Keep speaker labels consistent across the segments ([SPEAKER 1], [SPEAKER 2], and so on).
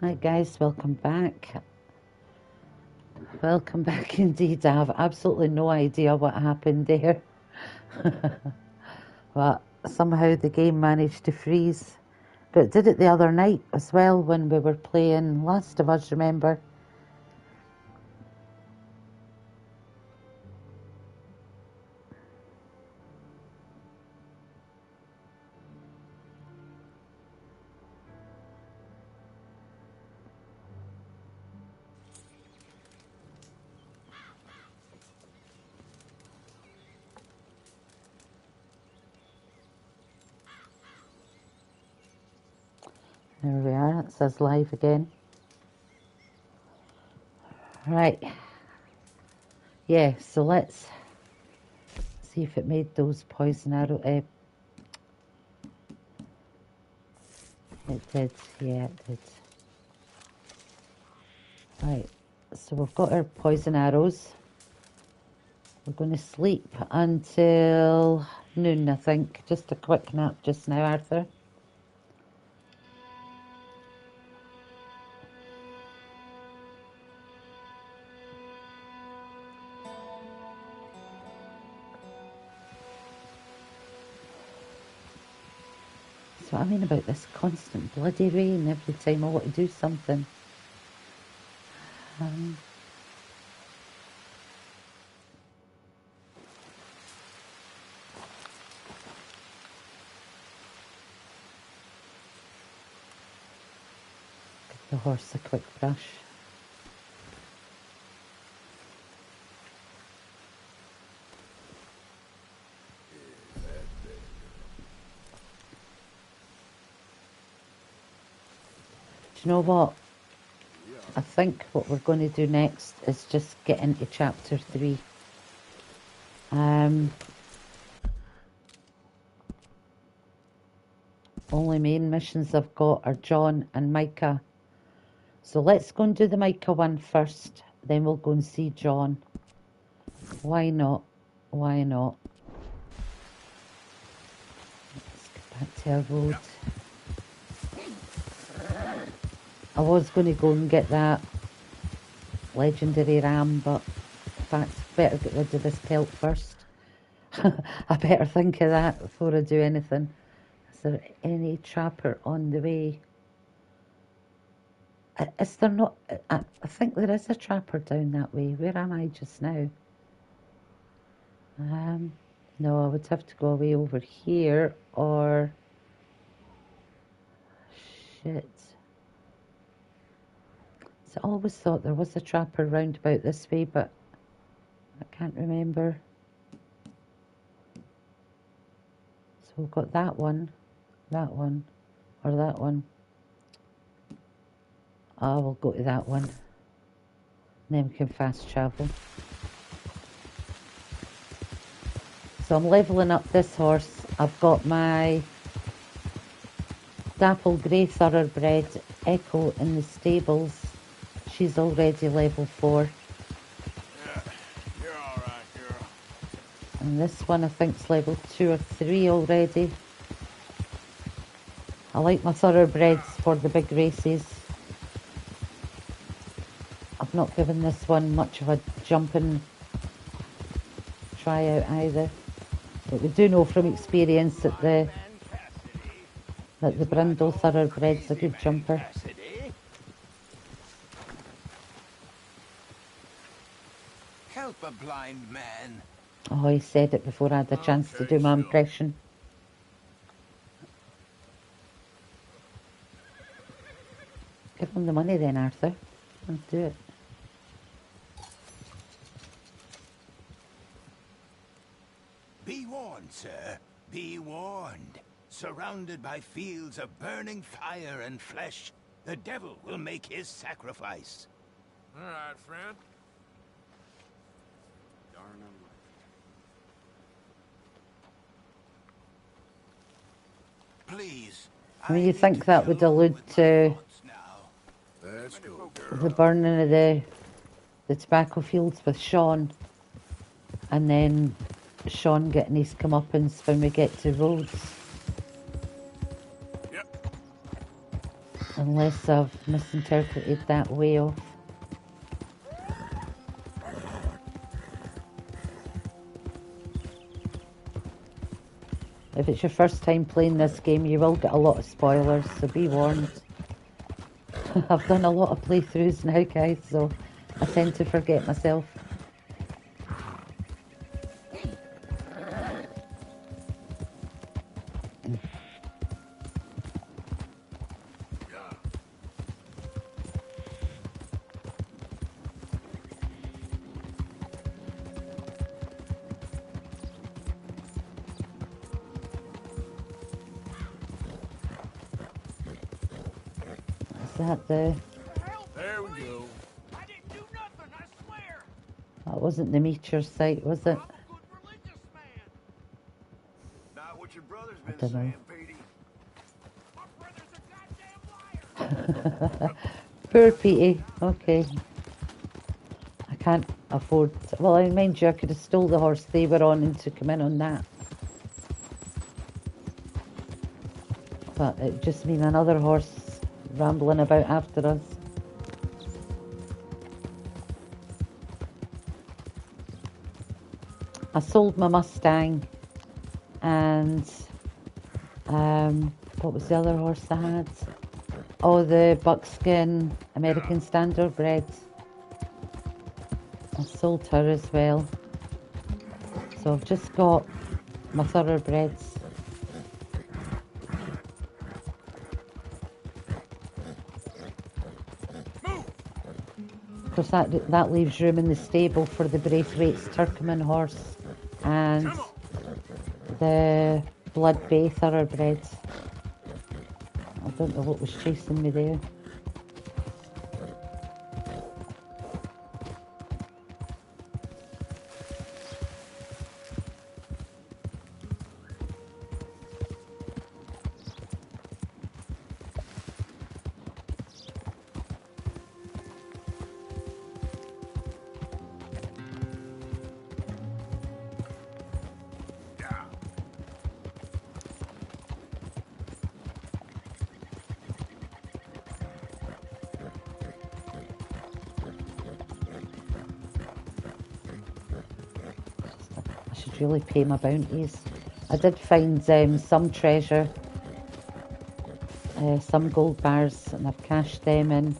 [SPEAKER 1] Hi guys, welcome back. Welcome back indeed. I have absolutely no idea what happened there. But somehow the game managed to freeze. But it did it the other night as well when we were playing Last of Us, remember? There we are, it says live again. Right. Yeah, so let's see if it made those poison arrow. It did, yeah, it did. Right, so we've got our poison arrows. We're going to sleep until noon, I think. Just a quick nap just now, Arthur. That's what I mean about this constant bloody rain every time I want to do something. Give the horse a quick brush. Do you know what? I think what we're going to do next is just get into chapter 3. Only main missions I've got are John and Micah. So let's go and do the Micah one first, then we'll go and see John. Why not? Why not? Let's get back to our road. I was going to go and get that legendary ram, but in fact, better get rid of this pelt first. I better think of that before I do anything. Is there any trapper on the way? Is there not? I think there is a trapper down that way. Where am I just now? No, I would have to go away over here or... Shit. So I always thought there was a trapper round about this way, but I can't remember. So we've got that one, or that one. Ah, we'll go to that one. And then we can fast travel. So I'm levelling up this horse. I've got my dapple grey thoroughbred Echo in the stables. She's already level 4.
[SPEAKER 2] Yeah, you're all right, girl.
[SPEAKER 1] And this one I think's level 2 or 3 already. I like my thoroughbreds for the big races. I've not given this one much of a jumping tryout either. But we do know from experience that the Brindle thoroughbred's a good jumper.
[SPEAKER 2] Help a blind man.
[SPEAKER 1] Oh, he said it before I had a chance to do my impression. Give him the money then, Arthur. I'll do it.
[SPEAKER 2] Be warned, sir. Be warned. Surrounded by fields of burning fire and flesh, the devil will make his sacrifice.
[SPEAKER 3] All right, friend. Darn
[SPEAKER 2] Please.
[SPEAKER 1] I mean, you think that would allude to the burning of the tobacco fields with Sean, and then Sean getting his comeuppance when we get to Rhodes.
[SPEAKER 3] Yep.
[SPEAKER 1] Unless I've misinterpreted that way off. If it's your first time playing this game, you will get a lot of spoilers, so be warned. I've done a lot of playthroughs now, guys, so I tend to forget myself. Is that the...
[SPEAKER 3] There we go.
[SPEAKER 4] I didn't do nothing, I swear.
[SPEAKER 1] That wasn't the meteor site, was it?
[SPEAKER 4] I'm a good religious man.
[SPEAKER 2] Not what your brother's
[SPEAKER 1] I
[SPEAKER 2] been
[SPEAKER 1] don't know.
[SPEAKER 2] saying, Petey.
[SPEAKER 4] My brother's a goddamn liar.
[SPEAKER 1] Poor Petey. Okay. I can't afford... Well, I mind you, I could have stole the horse they were on and took him in on that. But it just mean another horse rambling about after us. I sold my Mustang and what was the other horse I had? Oh, the buckskin American Standard bred. I sold her as well. So I've just got my thoroughbreds. Of course, that leaves room in the stable for the Braithwaite's Turkmen horse and the Blood Bay thoroughbreds. I don't know what was chasing me there. I should really pay my bounties. I did find some treasure, some gold bars, and I've cashed them in.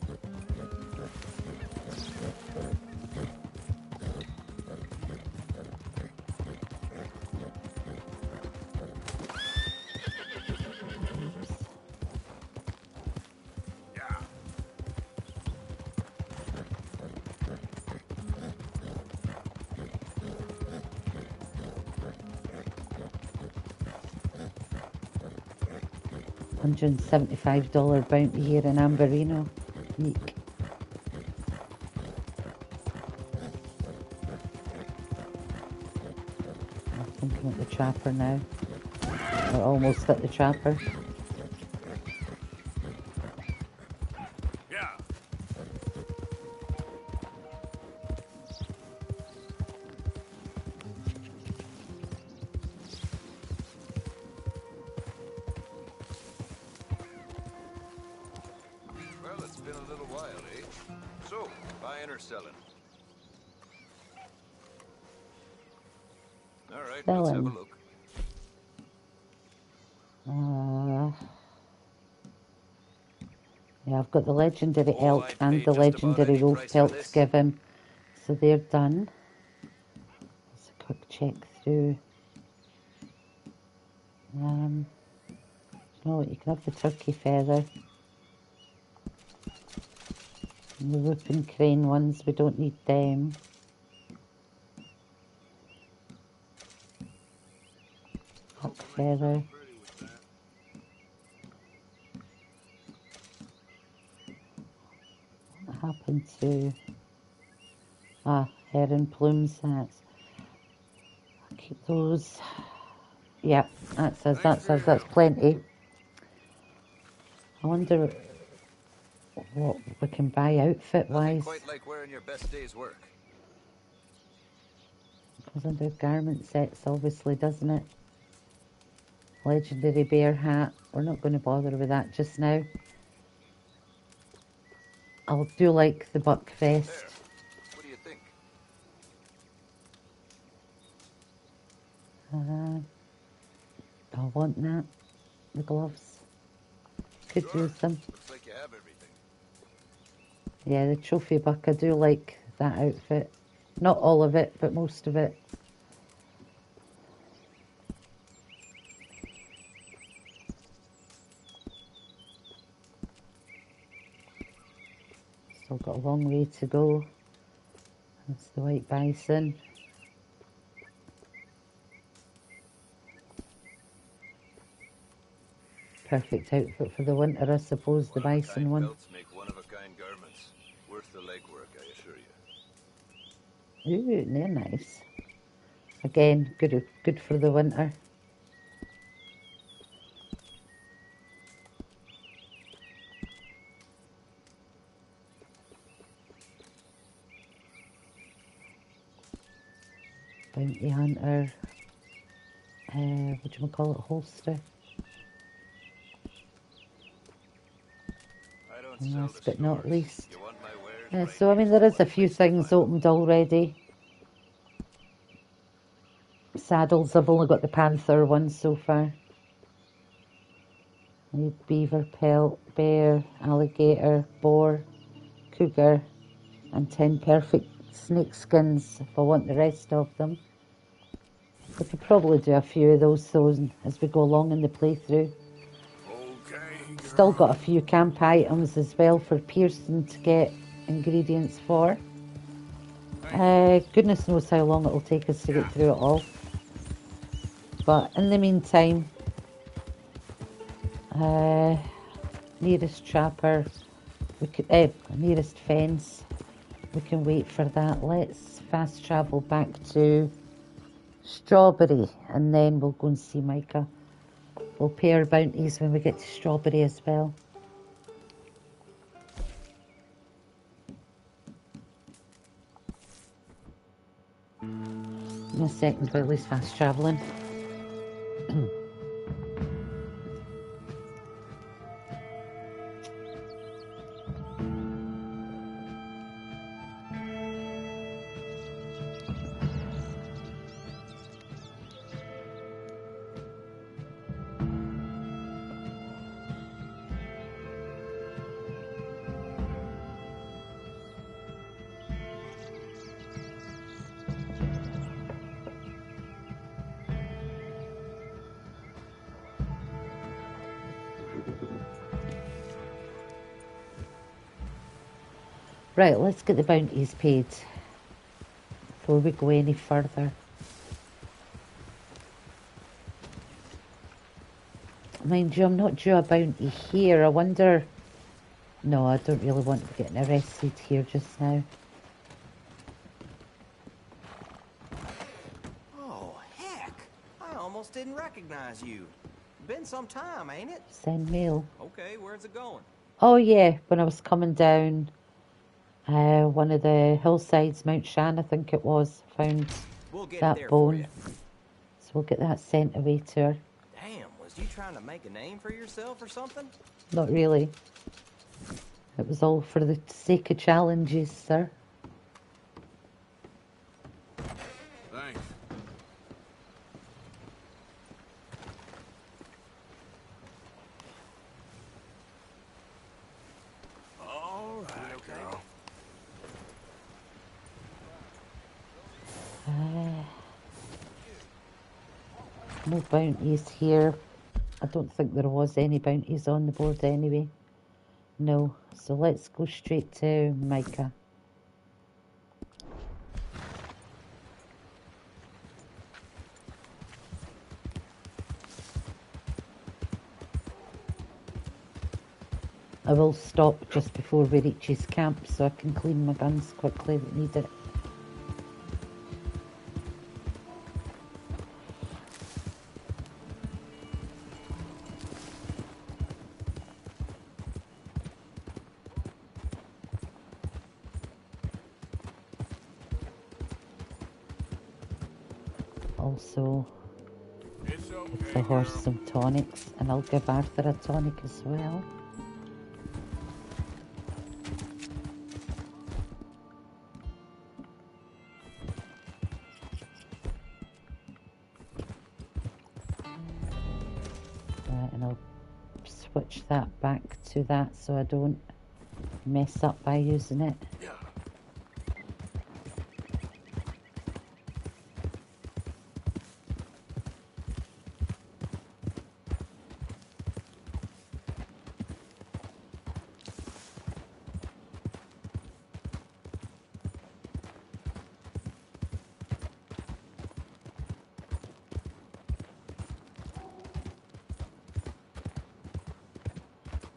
[SPEAKER 1] $175 bounty here in Amberino. Eek. I'm thinking at the trapper now. We're almost at the trapper.
[SPEAKER 3] Yeah.
[SPEAKER 5] Well, it's been a little while, eh? So, buying or selling? All right, let's have a
[SPEAKER 1] Selling.
[SPEAKER 5] look.
[SPEAKER 1] Yeah, I've got the legendary
[SPEAKER 5] Oh,
[SPEAKER 1] elk
[SPEAKER 5] I'd
[SPEAKER 1] and
[SPEAKER 5] pay
[SPEAKER 1] the
[SPEAKER 5] just about
[SPEAKER 1] legendary
[SPEAKER 5] any
[SPEAKER 1] rose
[SPEAKER 5] price for
[SPEAKER 1] pelt to
[SPEAKER 5] this.
[SPEAKER 1] give him. So they're done. Let's a quick check through. You know what, you can have the turkey feather. And the whooping crane ones, we don't need them. Duck feather. What happened to... heron plumes, that's... I'll keep those. Yep, that's plenty. I wonder what we can buy
[SPEAKER 5] Nothing
[SPEAKER 1] outfit-wise.
[SPEAKER 5] quite like wearing your best day's work.
[SPEAKER 1] Goes under garment sets, obviously, doesn't it? Legendary bear hat. We're not going to bother with that just now. I'll do like the buck
[SPEAKER 5] There.
[SPEAKER 1] vest.
[SPEAKER 5] What do you think?
[SPEAKER 1] I want that. The gloves. Could
[SPEAKER 5] Sure.
[SPEAKER 1] use them.
[SPEAKER 5] Looks like you have everything.
[SPEAKER 1] Yeah, the trophy buck. I do like that outfit. Not all of it, but most of it. Still got a long way to go. That's the white bison. Perfect outfit for the winter, I suppose, the bison
[SPEAKER 5] One-of-a-kind
[SPEAKER 1] one.
[SPEAKER 5] pelts make one-of-a-kind garments. Worth the legwork, I assure you.
[SPEAKER 1] Ooh, they're nice. Again, good for the winter. Bounty hunter. What do you call it? Holster.
[SPEAKER 5] I don't
[SPEAKER 1] And
[SPEAKER 5] sell
[SPEAKER 1] last
[SPEAKER 5] to
[SPEAKER 1] but not
[SPEAKER 5] stores.
[SPEAKER 1] least.
[SPEAKER 5] You want my wares right
[SPEAKER 1] So, I mean,
[SPEAKER 5] here's
[SPEAKER 1] there
[SPEAKER 5] the
[SPEAKER 1] is a
[SPEAKER 5] one
[SPEAKER 1] few
[SPEAKER 5] place to
[SPEAKER 1] things
[SPEAKER 5] find 'em.
[SPEAKER 1] opened already. Saddles, I've only got the panther one so far. Beaver pelt, bear, alligator, boar, cougar, and 10 perfect snake skins if I want the rest of them. We could probably do a few of those as we go along in the playthrough.
[SPEAKER 3] Okay,
[SPEAKER 1] Still
[SPEAKER 3] girl.
[SPEAKER 1] got a few camp items as well for Pearson to get ingredients for. Goodness knows how long it'll take us to get through it all. But in the meantime, nearest trapper, we could, nearest fence, we can wait for that. Let's fast travel back to Strawberry and then we'll go and see Micah. We'll pay our bounties when we get to Strawberry as well. In a second, but at least fast travelling. Right, let's get the bounties paid before we go any further. Mind you, I'm not due a bounty here. I wonder... No, I don't really want to get arrested here just now.
[SPEAKER 6] Oh, heck! I almost didn't recognize you. Been some time, ain't it?
[SPEAKER 1] Send mail.
[SPEAKER 6] Okay, where's it going?
[SPEAKER 1] Oh yeah, when I was coming down one of the hillsides, Mount Shan, I think it was, found
[SPEAKER 6] We'll get it
[SPEAKER 1] that
[SPEAKER 6] there for you.
[SPEAKER 1] bone. So we'll get that sent away to her.
[SPEAKER 6] Damn, was you trying to make a name for yourself or something?
[SPEAKER 1] Not really. It was all for the sake of challenges, sir.
[SPEAKER 3] Thanks. All right, girl.
[SPEAKER 1] No bounties here. I don't think there was any bounties on the board anyway. No. So let's go straight to Micah. I will stop just before we reach his camp so I can clean my guns quickly that need it. Also,
[SPEAKER 3] It's
[SPEAKER 1] give
[SPEAKER 3] okay,
[SPEAKER 1] the horse
[SPEAKER 3] girl.
[SPEAKER 1] some tonics, and I'll give Arthur a tonic as well. And I'll switch that back to that so I don't mess up by using it.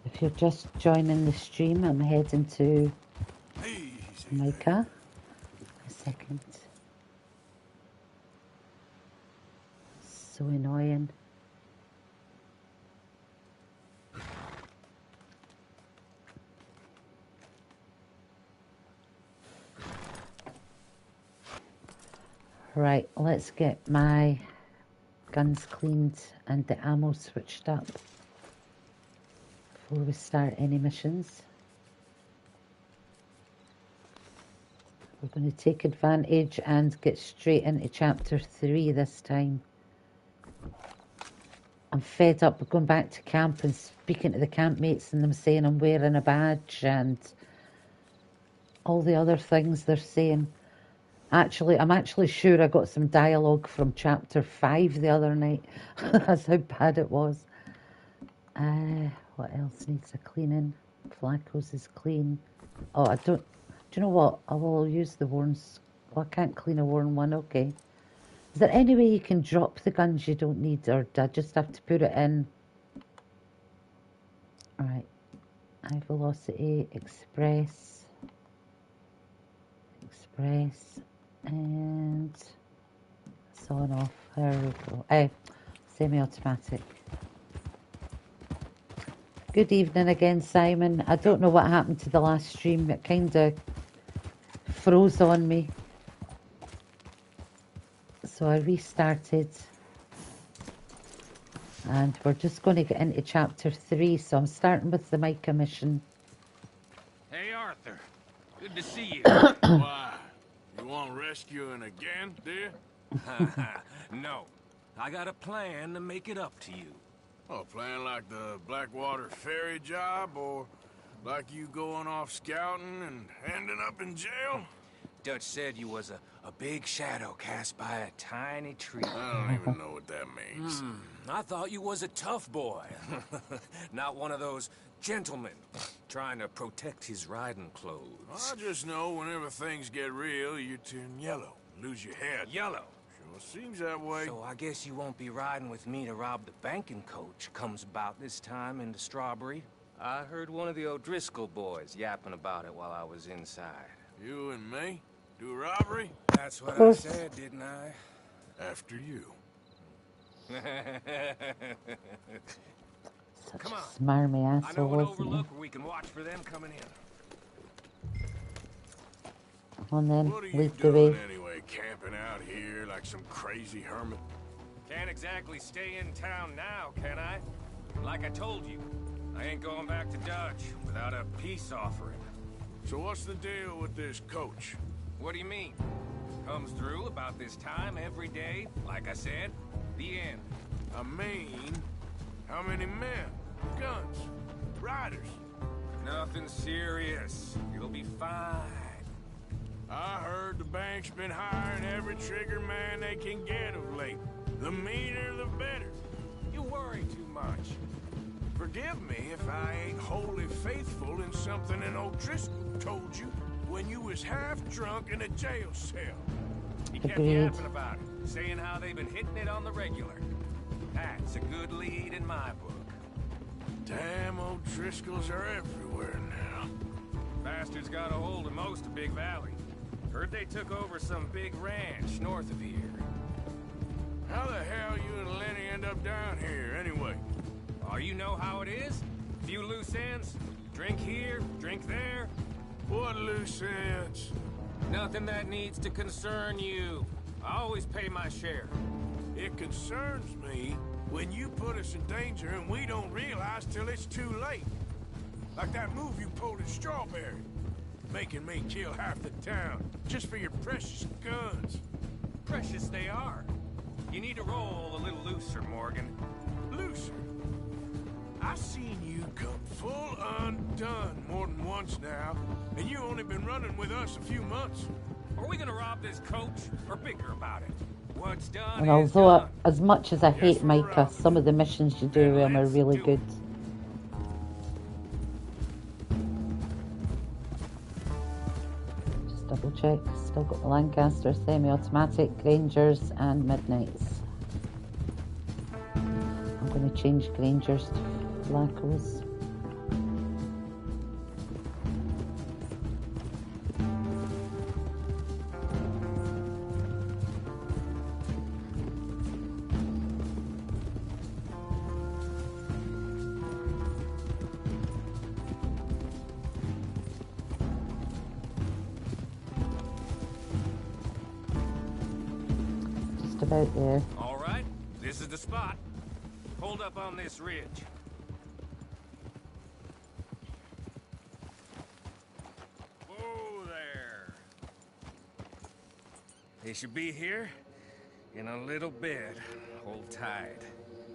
[SPEAKER 1] If you're just joining the stream, I'm heading to Micah. A second. So annoying. Right, let's get my guns cleaned and the ammo switched up before we start any missions. We're going to take advantage and get straight into chapter 3 this time. I'm fed up with going back to camp and speaking to the campmates and them saying I'm wearing a badge and all the other things they're saying. Actually, I'm actually sure I got some dialogue from chapter 5 the other night. That's how bad it was. What else needs a cleaning? Flacco's is clean. Oh, I don't... Do you know what? I will use the worn... Well, I can't clean a worn one. Okay. Is there any way you can drop the guns you don't need, or do I just have to put it in? Alright. High velocity, express, and sawn off. There we go. Semi-automatic. Good evening again, Simon. I don't know what happened to the last stream. It kind of froze on me. So I restarted. And we're just going to get into chapter 3. So I'm starting with the Micah mission.
[SPEAKER 3] Hey, Arthur. Good to see you. Why? You want rescuing again, dear?
[SPEAKER 7] No. I got a plan to make it up to you.
[SPEAKER 3] Oh, a plan like the Blackwater ferry job, or like you going off scouting and ending up in jail?
[SPEAKER 7] Dutch said you was a big shadow cast by a tiny tree.
[SPEAKER 3] I don't even know what that means.
[SPEAKER 7] I thought you was a tough boy. Not one of those gentlemen trying to protect his riding clothes.
[SPEAKER 3] I just know whenever things get real, you turn yellow, lose your head.
[SPEAKER 7] Yellow.
[SPEAKER 3] Sure seems that way.
[SPEAKER 7] So I guess you won't be riding with me to rob the banking coach comes about this time in the Strawberry. I heard one of the O'Driscoll boys yapping about it while I was inside.
[SPEAKER 3] You and me? Do a robbery?
[SPEAKER 7] That's what I said, didn't I?
[SPEAKER 3] After you.
[SPEAKER 1] Such
[SPEAKER 7] Come on.
[SPEAKER 1] a smarmy
[SPEAKER 7] I know
[SPEAKER 1] asshole,
[SPEAKER 7] an
[SPEAKER 1] wasn't he?
[SPEAKER 7] overlook where we can watch for them coming in.
[SPEAKER 1] Come on then,
[SPEAKER 3] What are you
[SPEAKER 1] lead the
[SPEAKER 3] doing
[SPEAKER 1] way.
[SPEAKER 3] anyway, camping out here like some crazy hermit?
[SPEAKER 7] Can't exactly stay in town now, can I? Like I told you, I ain't going back to Dutch without a peace offering.
[SPEAKER 3] So what's the deal with this coach?
[SPEAKER 7] What do you mean? Comes through about this time every day, like I said, the end.
[SPEAKER 3] I mean, how many men, guns, riders?
[SPEAKER 7] Nothing serious. You'll be fine.
[SPEAKER 3] I heard the bank's been hiring every trigger man they can get of late. The meaner, the better.
[SPEAKER 7] You worry too much.
[SPEAKER 3] Forgive me if I ain't wholly faithful in something an O'Driscoll told you when you was half drunk in a jail cell.
[SPEAKER 7] He kept
[SPEAKER 1] Agreed.
[SPEAKER 7] yapping about it, saying how they've been hitting it on the regular. That's a good lead in my book.
[SPEAKER 3] Damn O'Driscolls are everywhere now.
[SPEAKER 7] Bastards got a hold of most of Big Valley. Heard they took over some big ranch north of here.
[SPEAKER 3] How the hell you and Lenny end up down here, anyway?
[SPEAKER 7] Oh, you know how it is? Few loose ends. Drink here, drink there.
[SPEAKER 3] What loose ends?
[SPEAKER 7] Nothing that needs to concern you. I always pay my share.
[SPEAKER 3] It concerns me when you put us in danger and we don't realize till it's too late. Like that move you pulled at Strawberry. Making me kill half the town just for your precious guns.
[SPEAKER 7] Precious they are. You need to roll a little looser, Morgan.
[SPEAKER 3] Looser? I've seen you come full undone more than once now, and you only been running with us a few months.
[SPEAKER 7] Are we gonna rob this coach or bicker about it? What's done
[SPEAKER 1] And
[SPEAKER 7] is
[SPEAKER 1] although,
[SPEAKER 7] done.
[SPEAKER 1] as much as I hate
[SPEAKER 3] we're
[SPEAKER 1] Micah,
[SPEAKER 3] robbing
[SPEAKER 1] some of the missions you do with him are
[SPEAKER 7] let's
[SPEAKER 1] really
[SPEAKER 7] do it.
[SPEAKER 1] good. Just double check. Still got the Lancaster, semi-automatic, Grangers and Midnights. I'm going to change Grangers to Blackos. Just about there.
[SPEAKER 7] All right, this is the spot. Hold up on this ridge. Whoa there. They should be here in a little bit. Hold tight.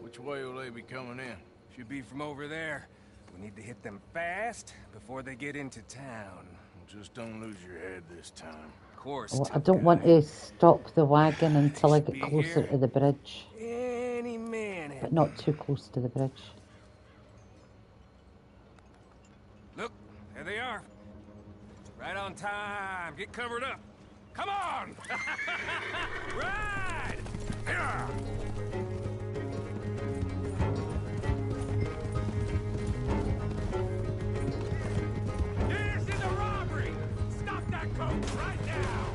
[SPEAKER 3] Which way will they be coming in?
[SPEAKER 7] Should be from over there. We need to hit them fast before they get into town.
[SPEAKER 3] Just don't lose your head this time.
[SPEAKER 7] Of course.
[SPEAKER 1] Well, I
[SPEAKER 7] tough
[SPEAKER 1] don't want
[SPEAKER 7] guy.
[SPEAKER 1] to stop the wagon until I
[SPEAKER 7] should
[SPEAKER 1] get
[SPEAKER 7] be
[SPEAKER 1] closer
[SPEAKER 7] here.
[SPEAKER 1] to the bridge.
[SPEAKER 7] Any minute.
[SPEAKER 1] But not too close to the bridge.
[SPEAKER 7] Look, there they are. Right on time. Get covered up. Come on! Ride! Yeah. This is a robbery! Stop that coach right now!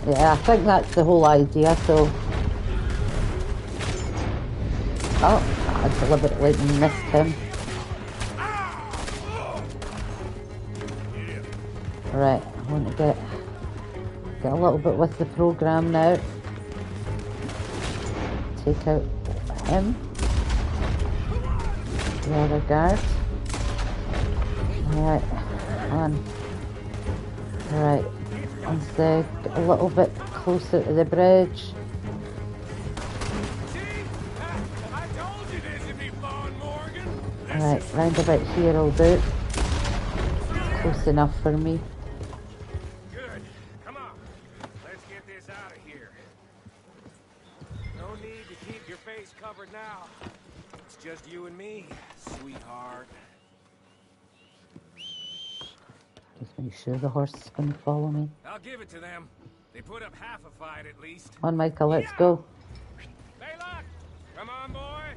[SPEAKER 1] Yeah, I think that's the whole idea, so... Oh, I deliberately missed him. Right, I want to get a little bit with the program now. Take out him. The other guard. Alright, on. Alright, let's get a little bit closer to the bridge.
[SPEAKER 7] See? I told you this would be fun, Morgan.
[SPEAKER 1] Alright, round about here will do. Close enough for me.
[SPEAKER 7] Good. Come on. Let's get this out of here. No need to keep your face covered now. It's just you and me, sweetheart.
[SPEAKER 1] Just make sure the horse is going to follow me.
[SPEAKER 7] I'll give it to them. They put up half a fight at least.
[SPEAKER 1] On, Michael, let's go.
[SPEAKER 7] Baylock! Come on, boy!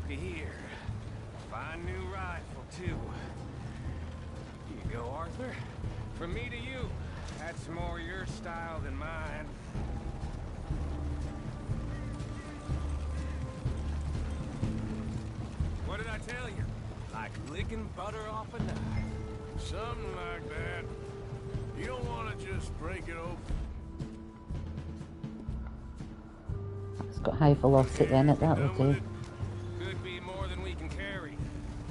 [SPEAKER 7] Here. Fine new rifle, too. Here you go, Arthur. From me to you. That's more your style than mine. What did I tell you? Like licking butter off a knife.
[SPEAKER 3] Something like that. You don't want to just break it open.
[SPEAKER 1] It's got high velocity in it, that'll do.
[SPEAKER 7] Could be more than we can carry.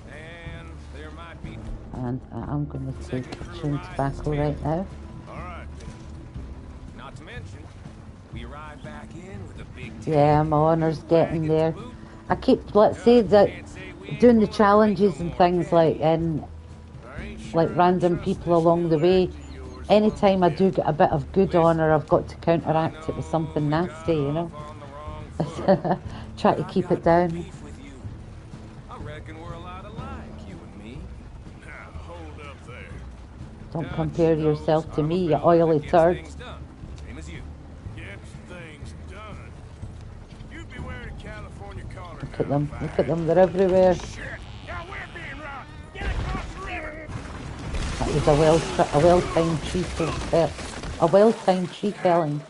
[SPEAKER 7] And there might be...
[SPEAKER 1] And I'm going to take chewing tobacco right now.
[SPEAKER 3] All right.
[SPEAKER 7] Not to mention, we ride back in with a big...
[SPEAKER 1] Yeah, my honour's getting there. I keep, let's say that, doing the challenges and things like, and like random people along the way. Anytime I do get a bit of good honour, I've got to counteract it with something nasty, you know. Try to keep it down.
[SPEAKER 7] I reckon we're a lot alike, you and me.
[SPEAKER 3] Now, hold up there.
[SPEAKER 1] Don't compare yourself to me, you oily turd.
[SPEAKER 7] Things done. Same as you.
[SPEAKER 3] Gets things done. You'd be wearing a California collar now.
[SPEAKER 1] Look at them, look at them, they're everywhere.
[SPEAKER 3] Shit! Now we're being robbed. Get across the river.
[SPEAKER 1] That was a well-timed tree a well-timed tree felling.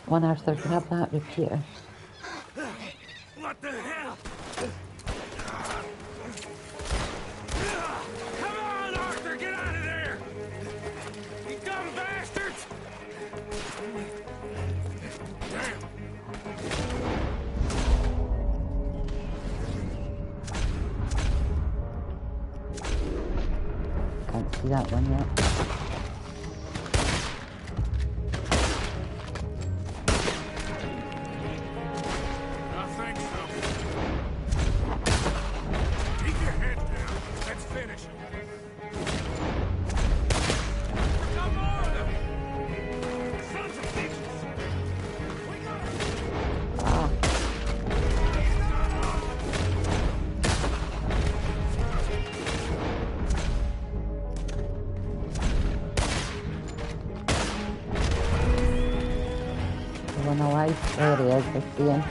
[SPEAKER 1] One Arthur, grab that repeater.
[SPEAKER 3] What the hell? Come on, Arthur, get out of there! You dumb bastards! Damn.
[SPEAKER 1] that one yet.
[SPEAKER 3] I think so. Keep your head down. Let's finish.
[SPEAKER 4] Some more of them! Sons of bitches! We gotta...
[SPEAKER 1] Ah, the one alive. There he is, I see him.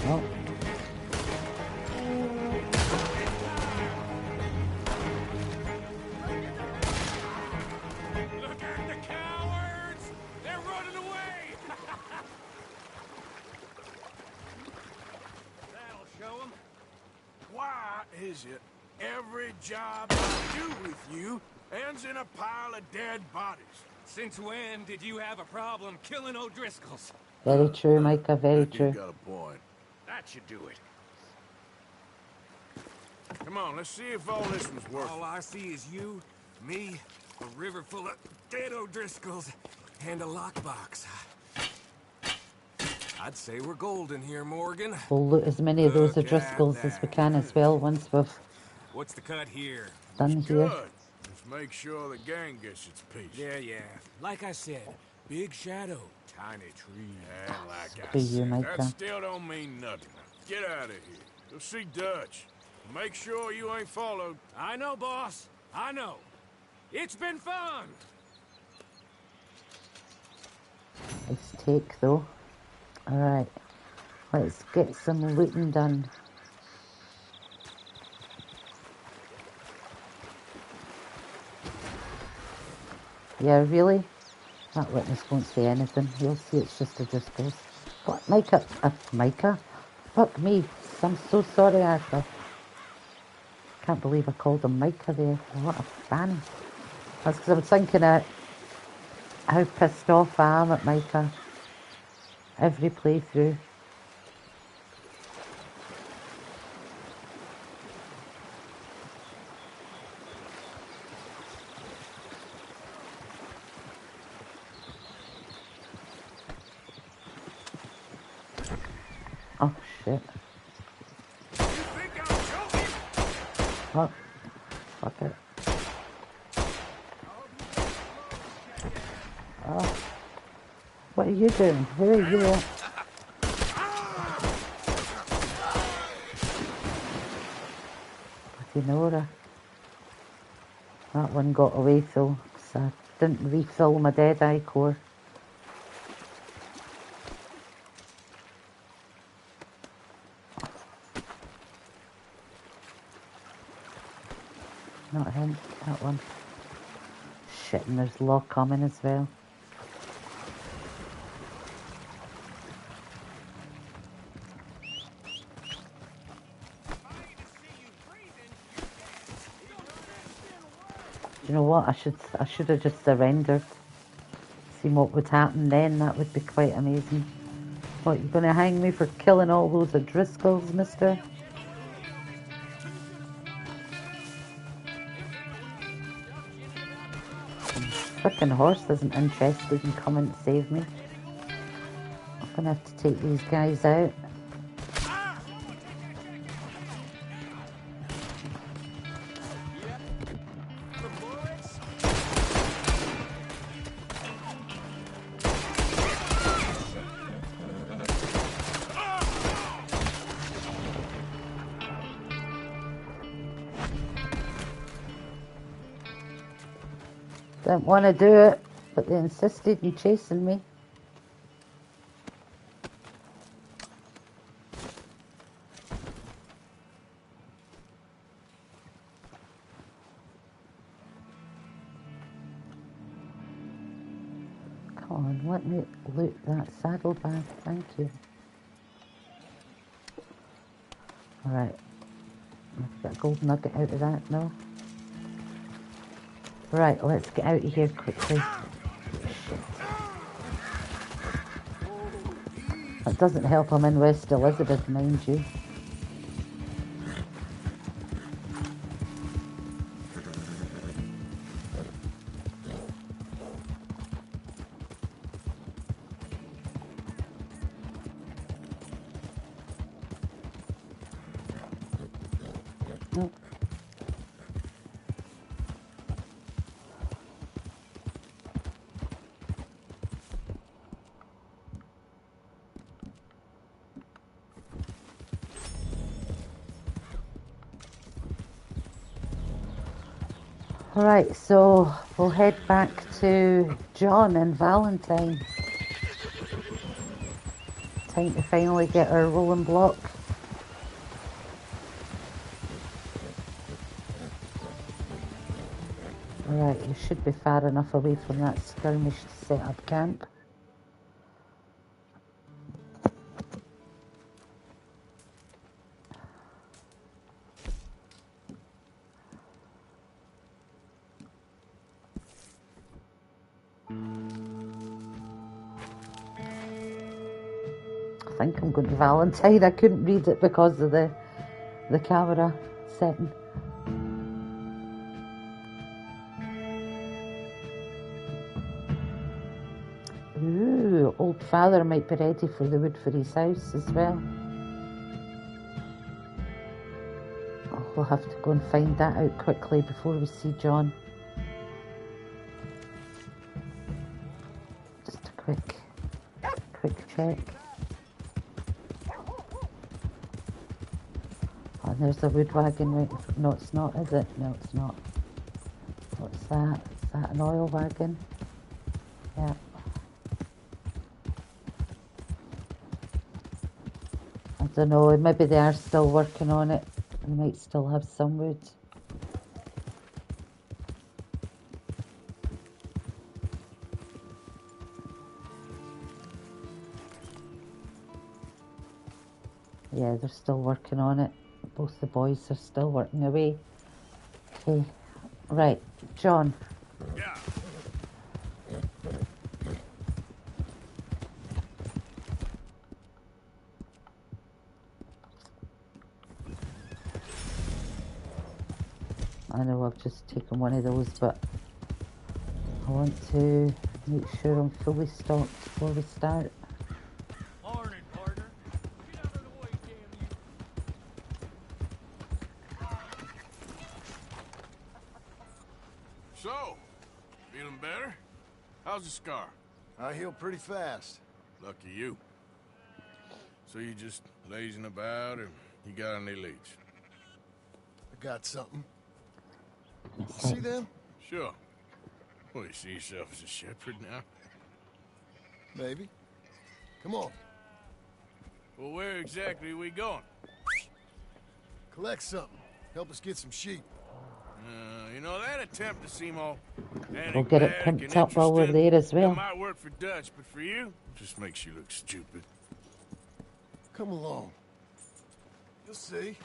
[SPEAKER 1] Oh,
[SPEAKER 3] Look at the cowards! They're running away!
[SPEAKER 7] That'll show them.
[SPEAKER 3] Why is it every job I do with you ends in a pile of dead bodies?
[SPEAKER 7] Since when did you have a problem killing O'Driscolls?
[SPEAKER 1] very true, Micah, very
[SPEAKER 3] You
[SPEAKER 1] true.
[SPEAKER 3] got a point.
[SPEAKER 7] That should do it.
[SPEAKER 3] Come on, let's see if all this was worth
[SPEAKER 7] All
[SPEAKER 3] it.
[SPEAKER 7] I see is you, me, a river full of dead O'Driscolls, and a lockbox. I'd say we're golden here, Morgan.
[SPEAKER 1] We'll loot as many of those
[SPEAKER 7] Look at
[SPEAKER 1] O'Driscolls as we
[SPEAKER 7] that.
[SPEAKER 1] can as well once we've
[SPEAKER 7] What's the cut here?
[SPEAKER 1] done here.
[SPEAKER 3] Good. Just make sure the gang gets its piece.
[SPEAKER 7] Yeah. Like I said, big shadow, tiny tree.
[SPEAKER 3] And like I
[SPEAKER 1] Screw you,
[SPEAKER 3] said,
[SPEAKER 1] Micah.
[SPEAKER 3] that still don't mean nothing. Get out of here. Go see Dutch. Make sure you ain't followed.
[SPEAKER 7] I know, boss. I know. It's been fun.
[SPEAKER 1] Nice take though. Alright, let's get some looting done. Yeah, really? That witness won't say anything. He'll see it's just a Driscolls. What, Micah? Micah? Fuck me. I'm so sorry, Arthur. Can't believe I called him Micah there. What a fan. That's because I was thinking of how pissed off I am at Micah. Every playthrough. Oh shit.
[SPEAKER 3] You think I'm joking?
[SPEAKER 1] Oh, fuck it. Oh. What are you doing? Who are you? Bloody Nora. That one got away though, 'cause I didn't refill my Deadeye core. Not him, that one. Shit, and there's law coming as well. Do you know what? I should have just surrendered. Seen what would happen then. That would be quite amazing. What, you gonna hang me for killing all those O'Driscolls, mister? Frickin' horse isn't interested in coming to save me. I'm gonna have to take these guys out. Didn't want to do it, but they insisted in chasing me. Come on, let me loot that saddlebag, thank you. Alright. Get a gold nugget out of that, no? Right, let's get out of here quickly. That doesn't help I'm in West Elizabeth, mind you. No. Alright, so we'll head back to John and Valentine. Time to finally get our rolling block. Alright, we should be far enough away from that skirmish to set up camp. I think I'm going to Valentine. I couldn't read it because of the camera setting. Ooh, old father might be ready for the wood for his house as well. Oh, we'll have to go and find that out quickly before we see John. Just a quick check. Oh, there's a wood wagon right in front. No, it's not, is it? No, it's not. What's that? Is that an oil wagon? Yeah. I don't know, maybe they are still working on it. We might still have some wood. Yeah, they're still working on it. Both the boys are still working away. Okay, right, John.
[SPEAKER 3] Yeah.
[SPEAKER 1] I know I've just taken one of those, but I want to make sure I'm fully stocked before we start.
[SPEAKER 4] Morning, partner. Get out of the way, damn you.
[SPEAKER 3] So, feeling better? How's the scar?
[SPEAKER 8] I heal pretty fast.
[SPEAKER 3] Lucky you. So you just lazing about, or you got any leads?
[SPEAKER 8] I got something. See them?
[SPEAKER 3] Sure. Well, you see yourself as a shepherd now?
[SPEAKER 8] Maybe. Come on.
[SPEAKER 3] Well, where exactly are we going?
[SPEAKER 8] Collect something. Help us get some sheep.
[SPEAKER 3] You know, that attempt to seem all
[SPEAKER 1] We'll get it
[SPEAKER 3] enigmatic
[SPEAKER 1] pimped
[SPEAKER 3] and
[SPEAKER 1] up while we're
[SPEAKER 3] interesting,
[SPEAKER 1] there as well.
[SPEAKER 3] That might work for Dutch, but for you, just makes you look stupid.
[SPEAKER 8] Come along. You'll see.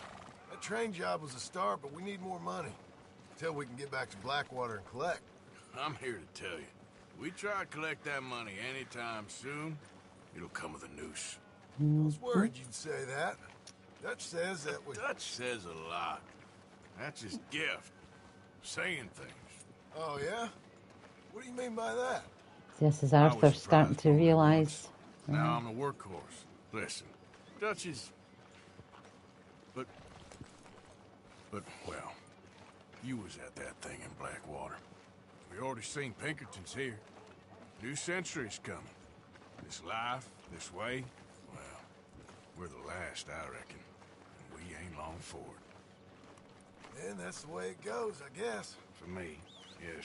[SPEAKER 8] That train job was a start, but we need more money. Till we can get back to Blackwater and collect.
[SPEAKER 3] I'm here to tell you. We try to collect that money anytime soon, it'll come with a noose.
[SPEAKER 8] I was worried you'd say that. Dutch says that we...
[SPEAKER 3] Dutch says a lot. That's his gift. Saying things.
[SPEAKER 8] Oh, yeah? What do you mean by that?
[SPEAKER 1] This is
[SPEAKER 3] I was
[SPEAKER 1] Arthur starting
[SPEAKER 3] surprised
[SPEAKER 1] to
[SPEAKER 3] only
[SPEAKER 1] realise.
[SPEAKER 3] once. Now I'm the workhorse. Listen, Dutch is... But, well, you was at that thing in Blackwater. We already seen Pinkertons here. New century's coming. This life, this way, well, we're the last, I reckon. And we ain't long for it.
[SPEAKER 8] And that's the way it goes, I guess.
[SPEAKER 3] For me, yes.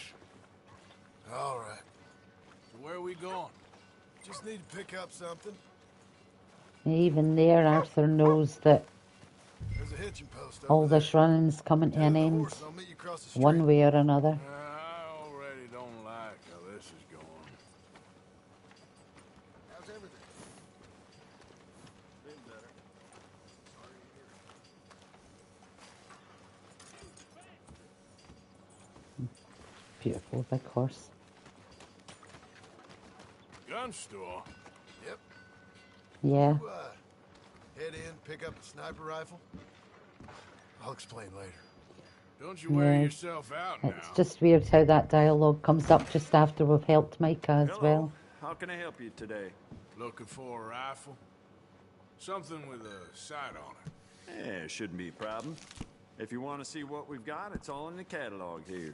[SPEAKER 8] All right.
[SPEAKER 3] So where are we going?
[SPEAKER 8] Just need to pick up something.
[SPEAKER 1] Even there, Arthur knows that
[SPEAKER 8] There's a hitching post
[SPEAKER 1] all
[SPEAKER 8] over there.
[SPEAKER 1] this running's coming to
[SPEAKER 8] Get on
[SPEAKER 1] an
[SPEAKER 8] the
[SPEAKER 1] end,
[SPEAKER 8] horse and I'll meet you across the street.
[SPEAKER 1] one way or another.
[SPEAKER 3] I already don't like how this is going.
[SPEAKER 8] How's everything? Been better. Sorry to hear
[SPEAKER 1] Beautiful big horse.
[SPEAKER 3] Gun store?
[SPEAKER 8] Yep.
[SPEAKER 1] Yeah.
[SPEAKER 8] You, head in, pick up a sniper rifle? I'll explain later.
[SPEAKER 3] Don't you wear
[SPEAKER 1] Yeah.
[SPEAKER 3] yourself out
[SPEAKER 1] It's
[SPEAKER 3] now.
[SPEAKER 1] just weird how that dialogue comes up just after we've helped Micah as well.
[SPEAKER 9] How can I help you today?
[SPEAKER 3] Looking for a rifle? Something with a sight on it.
[SPEAKER 9] Yeah, shouldn't be a problem. If you want to see what we've got, it's all in the catalog here.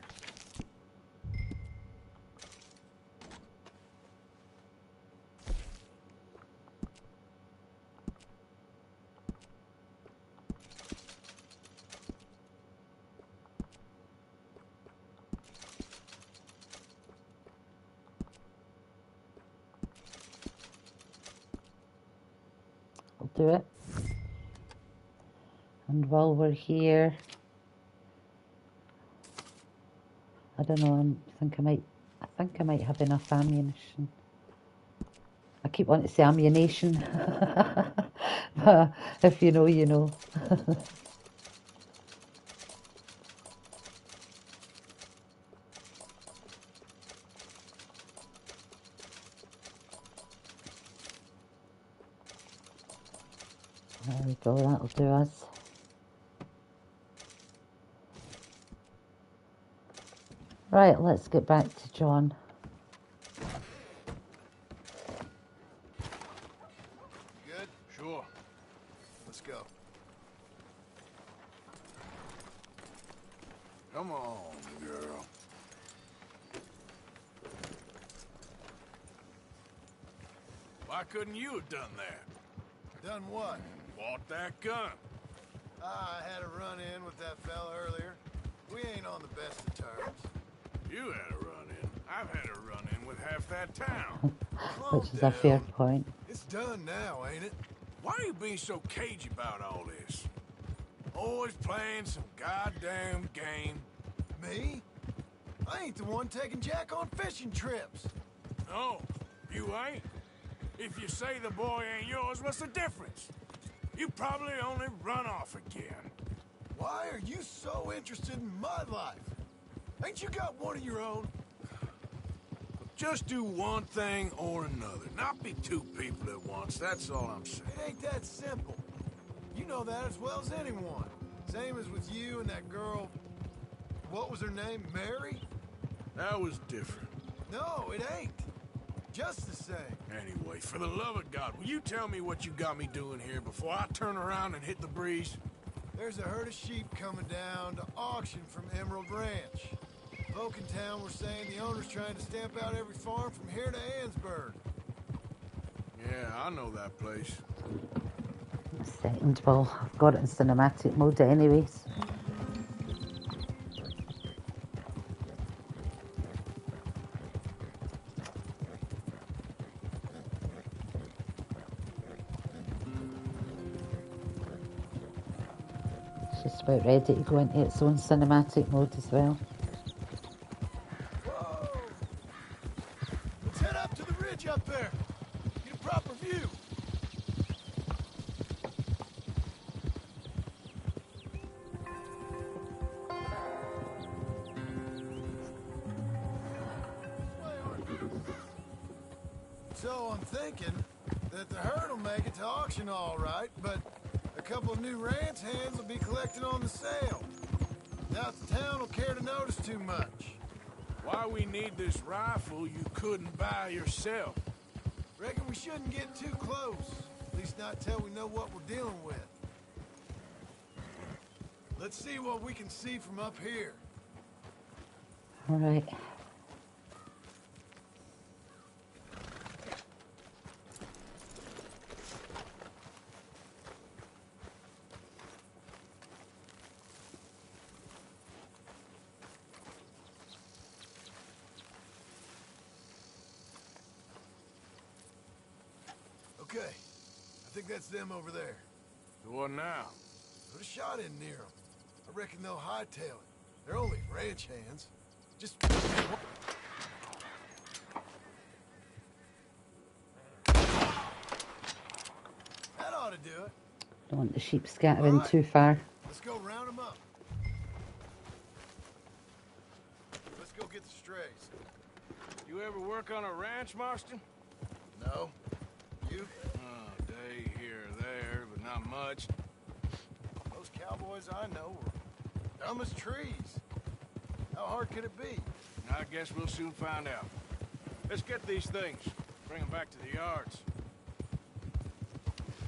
[SPEAKER 1] I'll do it. And while we're here, I don't know, I think I might have enough ammunition. I keep wanting to say ammunition. But if you know, you know. There we go, that'll do us. Right, let's get back to John.
[SPEAKER 8] Good?
[SPEAKER 3] Sure.
[SPEAKER 8] Let's go.
[SPEAKER 3] Come on, girl. Why couldn't you have done that?
[SPEAKER 8] Done what?
[SPEAKER 3] Bought that gun.
[SPEAKER 8] I had a run-in with that fella earlier. We ain't on the best of terms.
[SPEAKER 3] You had a run-in. I've had a run-in with half that town.
[SPEAKER 8] Calm
[SPEAKER 1] Which is a fair
[SPEAKER 8] down.
[SPEAKER 1] point.
[SPEAKER 8] It's done now, ain't it?
[SPEAKER 3] Why are you being so cagey about all this? Always playing some goddamn game.
[SPEAKER 8] Me? I ain't the one taking Jack on fishing trips.
[SPEAKER 3] No, you ain't. If you say the boy ain't yours, what's the difference? You probably only run off again.
[SPEAKER 8] Why are you so interested in my life? Ain't you got one of your own?
[SPEAKER 3] Just do one thing or another. Not be two people at once, that's all I'm saying.
[SPEAKER 8] It ain't that simple. You know that as well as anyone. Same as with you and that girl... What was her name? Mary?
[SPEAKER 3] That was different.
[SPEAKER 8] No, it ain't. Just the same.
[SPEAKER 3] Anyway, for the love of God, will you tell me what you got me doing here before I turn around and hit the breeze?
[SPEAKER 8] There's a herd of sheep coming down to auction from Emerald Ranch. Folk in town were saying the owner's trying to stamp out every farm from here to Ansburg.
[SPEAKER 3] Yeah, I know that place.
[SPEAKER 1] Second, well, I've got it in cinematic mode anyways. It's just about ready to go into its own cinematic mode as well.
[SPEAKER 8] Whoa! Let's head up to the ridge up there. Get a proper view. So I'm thinking that the herd will make it to auction all right, but a couple of new ranch hands will be collecting on the sale. Doubt the town will care to notice too much.
[SPEAKER 3] Why we need this rifle you couldn't buy yourself?
[SPEAKER 8] Reckon we shouldn't get too close. At least not till we know what we're dealing with. Let's see what we can see from up here.
[SPEAKER 1] All right.
[SPEAKER 8] Okay, I think that's them over there.
[SPEAKER 3] So what now?
[SPEAKER 8] Put a shot in near them. I reckon they'll hightail it. They're only ranch hands. Just... That ought to do it.
[SPEAKER 1] Don't want the sheep scattering too far.
[SPEAKER 8] Let's go round them up. the strays.
[SPEAKER 3] You ever work on a ranch, Marston?
[SPEAKER 8] No? You?
[SPEAKER 3] Oh, day here or there, but not much.
[SPEAKER 8] Most cowboys I know are dumb as trees. How hard could it be?
[SPEAKER 3] I guess we'll soon find out. Let's get these things. Bring them back to the yards.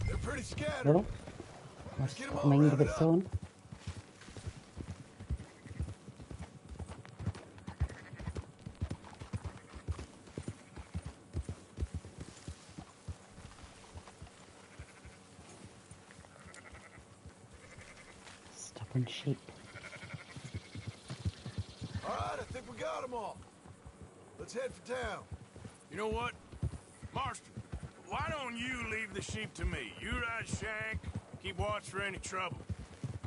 [SPEAKER 8] They're pretty scattered.
[SPEAKER 1] No.
[SPEAKER 8] Let's
[SPEAKER 1] That's
[SPEAKER 8] get 'em
[SPEAKER 1] got
[SPEAKER 8] all
[SPEAKER 1] a mind of
[SPEAKER 8] rounded
[SPEAKER 1] its
[SPEAKER 8] up.
[SPEAKER 1] own. Stubborn sheep.
[SPEAKER 8] All right, I think we got them all. Let's head for town.
[SPEAKER 3] You know what? Marston, why don't you leave the sheep to me? You ride Shank, keep watch for any trouble.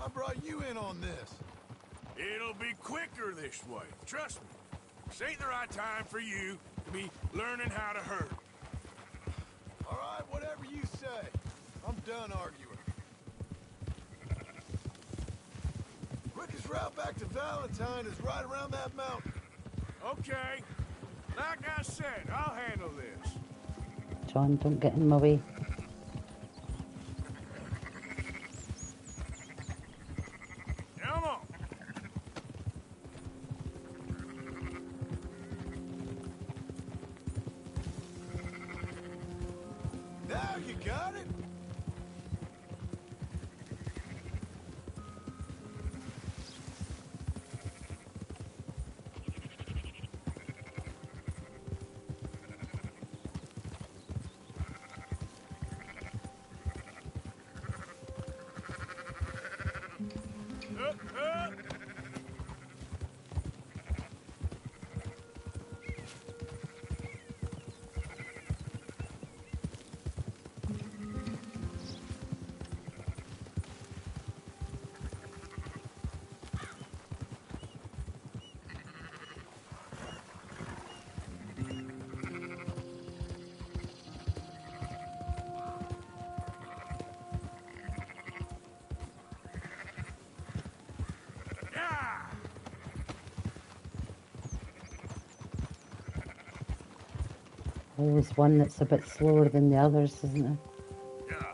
[SPEAKER 8] I brought you in on this.
[SPEAKER 3] It'll be quicker this way. Trust me. This ain't the right time for you to be learning how to herd.
[SPEAKER 8] All right, whatever you say. I'm done arguing. Quickest route back to Valentine is right around that mountain.
[SPEAKER 3] Okay. Like I said, I'll handle this.
[SPEAKER 1] John, don't get in my way.
[SPEAKER 3] Come on.
[SPEAKER 8] Now you got it.
[SPEAKER 3] Up, up. Yeah.
[SPEAKER 1] Always one that's a bit slower than the others, isn't there?
[SPEAKER 3] Yeah.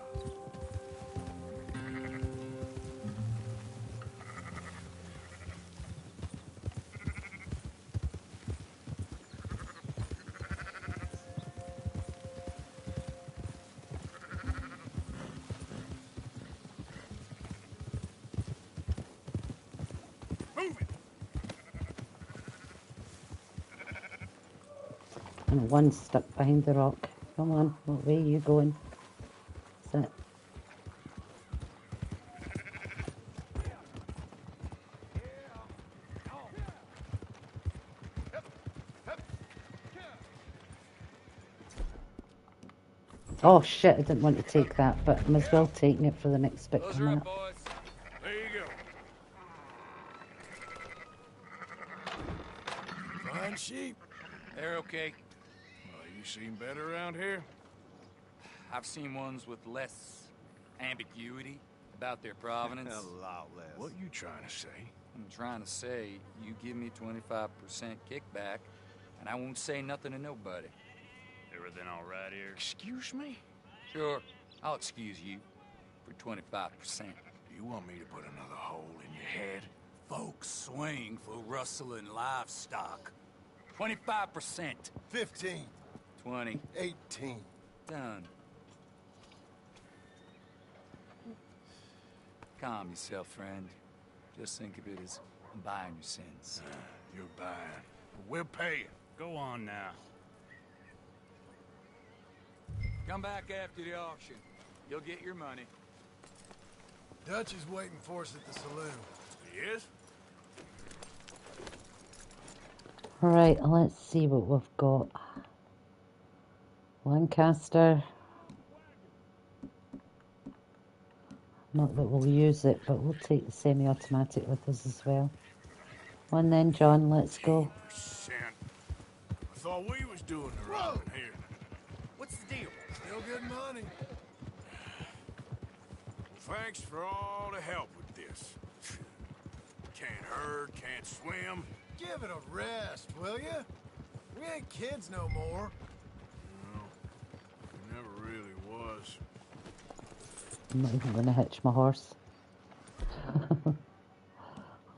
[SPEAKER 3] Move it.
[SPEAKER 1] And one's stuck behind the rock. Come on, what way are you going? Is it? Oh shit, I didn't want to take that, but I'm as well taking it for the next bit of a minute.
[SPEAKER 7] boys.
[SPEAKER 3] There you go.
[SPEAKER 8] Fine sheep.
[SPEAKER 7] They're okay.
[SPEAKER 3] Well, you seem better around here.
[SPEAKER 7] I've seen ones with less ambiguity about their provenance.
[SPEAKER 5] A lot less.
[SPEAKER 3] What you trying to say?
[SPEAKER 7] I'm trying to say, you give me 25% kickback, and I won't say nothing to nobody.
[SPEAKER 4] Everything all right here?
[SPEAKER 3] Excuse me?
[SPEAKER 7] Sure, I'll excuse you for 25%.
[SPEAKER 3] Do you want me to put another hole in your head?
[SPEAKER 7] Folks swing for rustling livestock. 25%.
[SPEAKER 8] 15.
[SPEAKER 7] 20.
[SPEAKER 8] 18.
[SPEAKER 7] Done. Calm yourself, friend. Just think of it as buying your sins.
[SPEAKER 3] You're buying. But we're paying.
[SPEAKER 4] Go on now.
[SPEAKER 7] Come back after the auction. You'll get your money.
[SPEAKER 8] Dutch is waiting for us at the saloon.
[SPEAKER 3] He is?
[SPEAKER 1] Alright, let's see what we've got. Lancaster. Not that we'll use it, but we'll take the semi-automatic with us as well. On then, John, let's go.
[SPEAKER 3] Percent. I thought we was doing the robbing here.
[SPEAKER 6] What's the deal?
[SPEAKER 8] Still good money.
[SPEAKER 3] Thanks for all the help with this. Can't herd, can't swim.
[SPEAKER 8] Give it a rest, will you? We ain't kids no more.
[SPEAKER 3] No, it never really was.
[SPEAKER 1] I'm not even going to hitch my horse.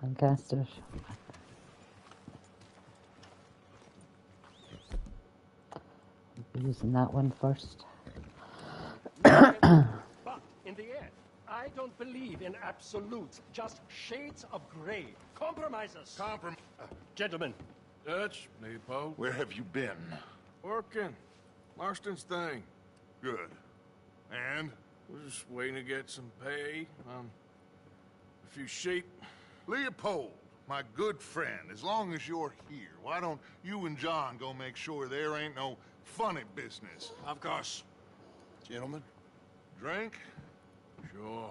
[SPEAKER 1] Lancasters. I'll be using that one first.
[SPEAKER 10] But in the end, I don't believe in absolutes, just shades of gray. Compromises. Gentlemen.
[SPEAKER 3] Dutch, Leopold.
[SPEAKER 11] Where have you been?
[SPEAKER 3] Working. Marston's thing.
[SPEAKER 11] Good. And?
[SPEAKER 3] We're just waiting to get some pay on a few sheep.
[SPEAKER 11] Leopold, my good friend, as long as you're here, why don't you and John go make sure there ain't no funny business?
[SPEAKER 3] Of course. Gentlemen?
[SPEAKER 11] Drink?
[SPEAKER 3] Sure.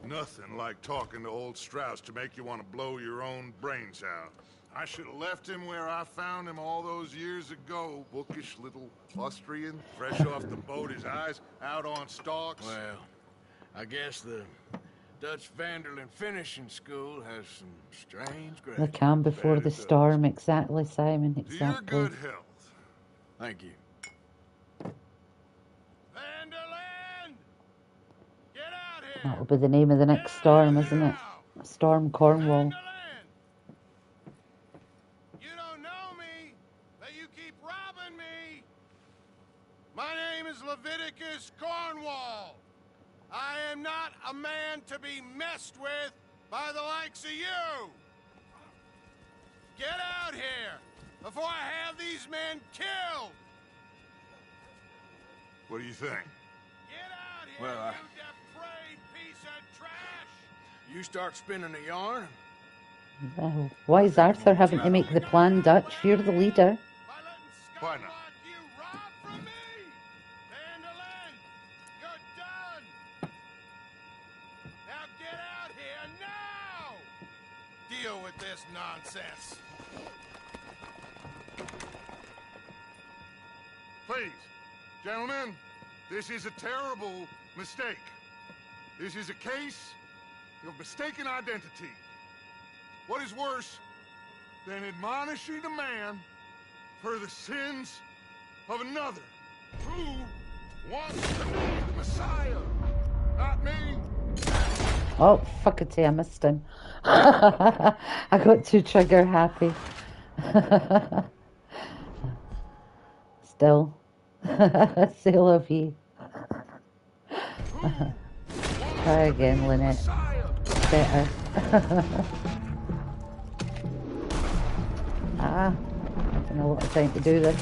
[SPEAKER 11] Nothing like talking to old Strauss to make you want to blow your own brains out. I should have left him where I found him all those years ago. Bookish little Austrian, fresh off the boat, his eyes out on stalks.
[SPEAKER 3] Well, I guess the Dutch Vanderlyn finishing school has some strange
[SPEAKER 1] The
[SPEAKER 3] graduates.
[SPEAKER 1] calm before the storm. Exactly, Simon.
[SPEAKER 11] To your
[SPEAKER 1] Exactly.
[SPEAKER 11] good health.
[SPEAKER 3] Thank you.
[SPEAKER 8] Vanderland! Get out here!
[SPEAKER 1] That'll be the name of the next storm, isn't it? Storm Cornwall.
[SPEAKER 8] Vanderland! You don't know me, but you keep robbing me. My name is Leviticus Cornwall. I am not a man to be messed with by the likes of you. Get out here before I have these men killed.
[SPEAKER 11] What do you think?
[SPEAKER 8] Get out here,
[SPEAKER 3] Well,
[SPEAKER 8] you depraved piece of trash.
[SPEAKER 3] You start spinning a yarn.
[SPEAKER 1] Well, why is Arthur having to make the plan, Dutch? You're the leader.
[SPEAKER 8] By letting
[SPEAKER 11] Why
[SPEAKER 8] scum
[SPEAKER 11] not?
[SPEAKER 8] like you rob from me. Vanderland, you're done. Now get out here now. Deal with this nonsense.
[SPEAKER 11] Please, gentlemen, this is a terrible mistake. This is a case of mistaken identity. What is worse than admonishing a man for the sins of another? Who wants to be the Messiah? Not me.
[SPEAKER 1] Oh, fuckity, I missed him. I got too trigger happy. Still. C'est la vie. Try again, Lynette. Better. I don't know what I'm trying to do this.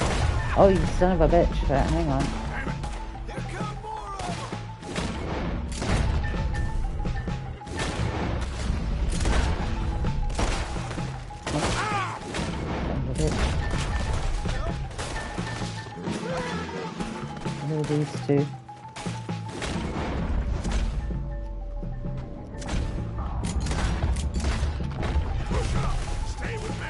[SPEAKER 1] Oh, you son of a bitch. Right, hang on.
[SPEAKER 8] Here come more of
[SPEAKER 1] Son of a bitch. Who are these two?
[SPEAKER 3] Push up. Stay with me.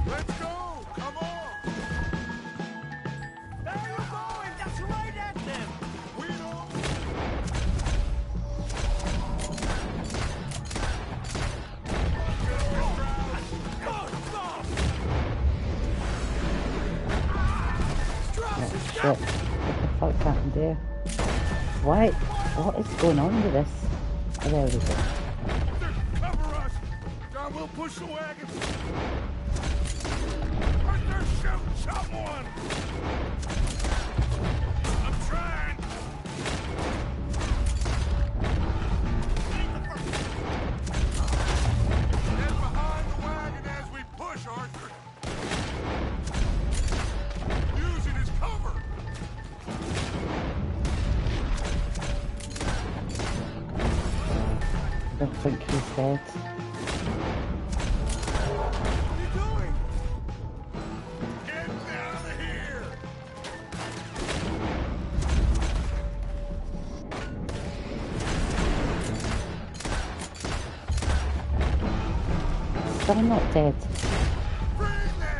[SPEAKER 3] Let's go. Come on.
[SPEAKER 10] There you go, and that's right at them.
[SPEAKER 3] We don't.
[SPEAKER 1] Oh, shit. What the fuck happened there? Why? What is going on with this? Oh, there we go.
[SPEAKER 3] Cover us. John, we'll push the wagon. Arthur, shoot someone. I'm trying. Get behind the wagon as we push, Arthur. Use it as cover.
[SPEAKER 1] I don't think he's dead.
[SPEAKER 3] What are you doing? Get out of here.
[SPEAKER 1] But I'm not dead.
[SPEAKER 3] Bring the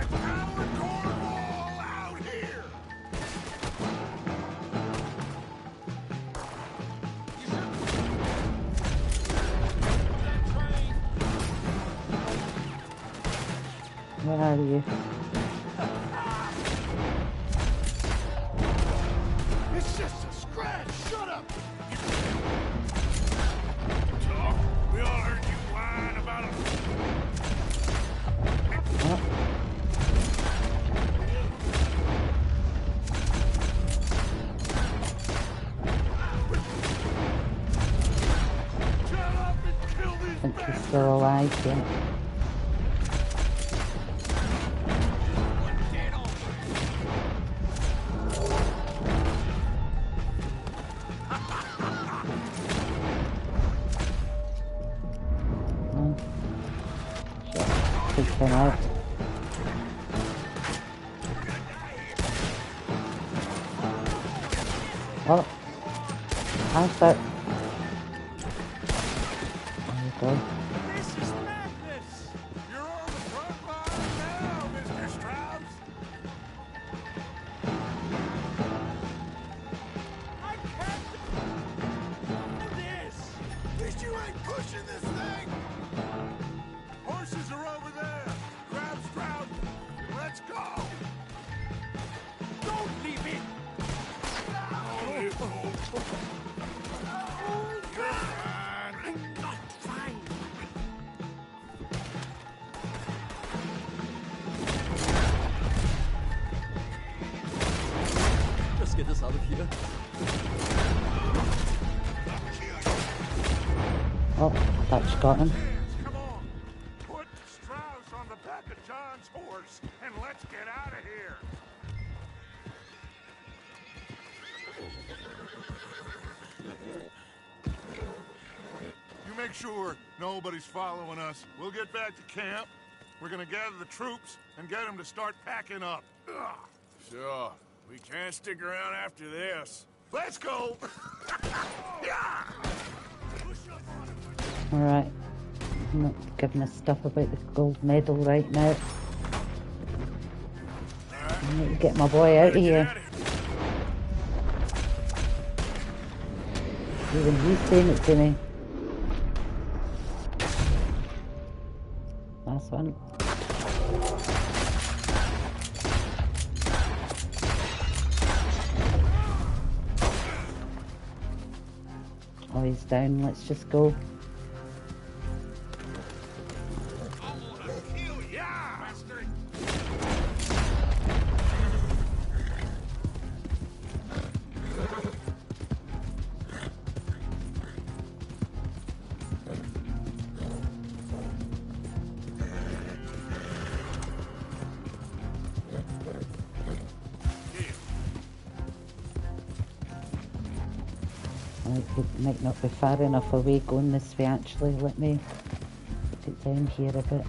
[SPEAKER 1] she's still alive yet. Take him out. Oh, answer. There you go.
[SPEAKER 3] This is madness! You're on the front line now, Mr. Strauss! I can't do this!
[SPEAKER 8] At least you ain't pushing this thing!
[SPEAKER 3] Horses are over there! Grab Strauss and let's go! Don't leave it! You're fine. I'm not fine.
[SPEAKER 10] Let's get us out of here.
[SPEAKER 1] Oh, that's got him.
[SPEAKER 3] Come on! Put Strauss on the back of John's horse and let's get out of here! You make sure nobody's following us. We'll get back to camp. We're gonna gather the troops and get them to start packing up. Ugh. Sure. We can't stick around after this. Let's go! Yeah!
[SPEAKER 1] Alright. I'm not giving a stuff about the gold medal right now. I need to get my boy out of here. Even he's saying it to me. Last one. Oh, he's down. Let's just go. It might not be far enough away going this way actually. Let me get down here a bit.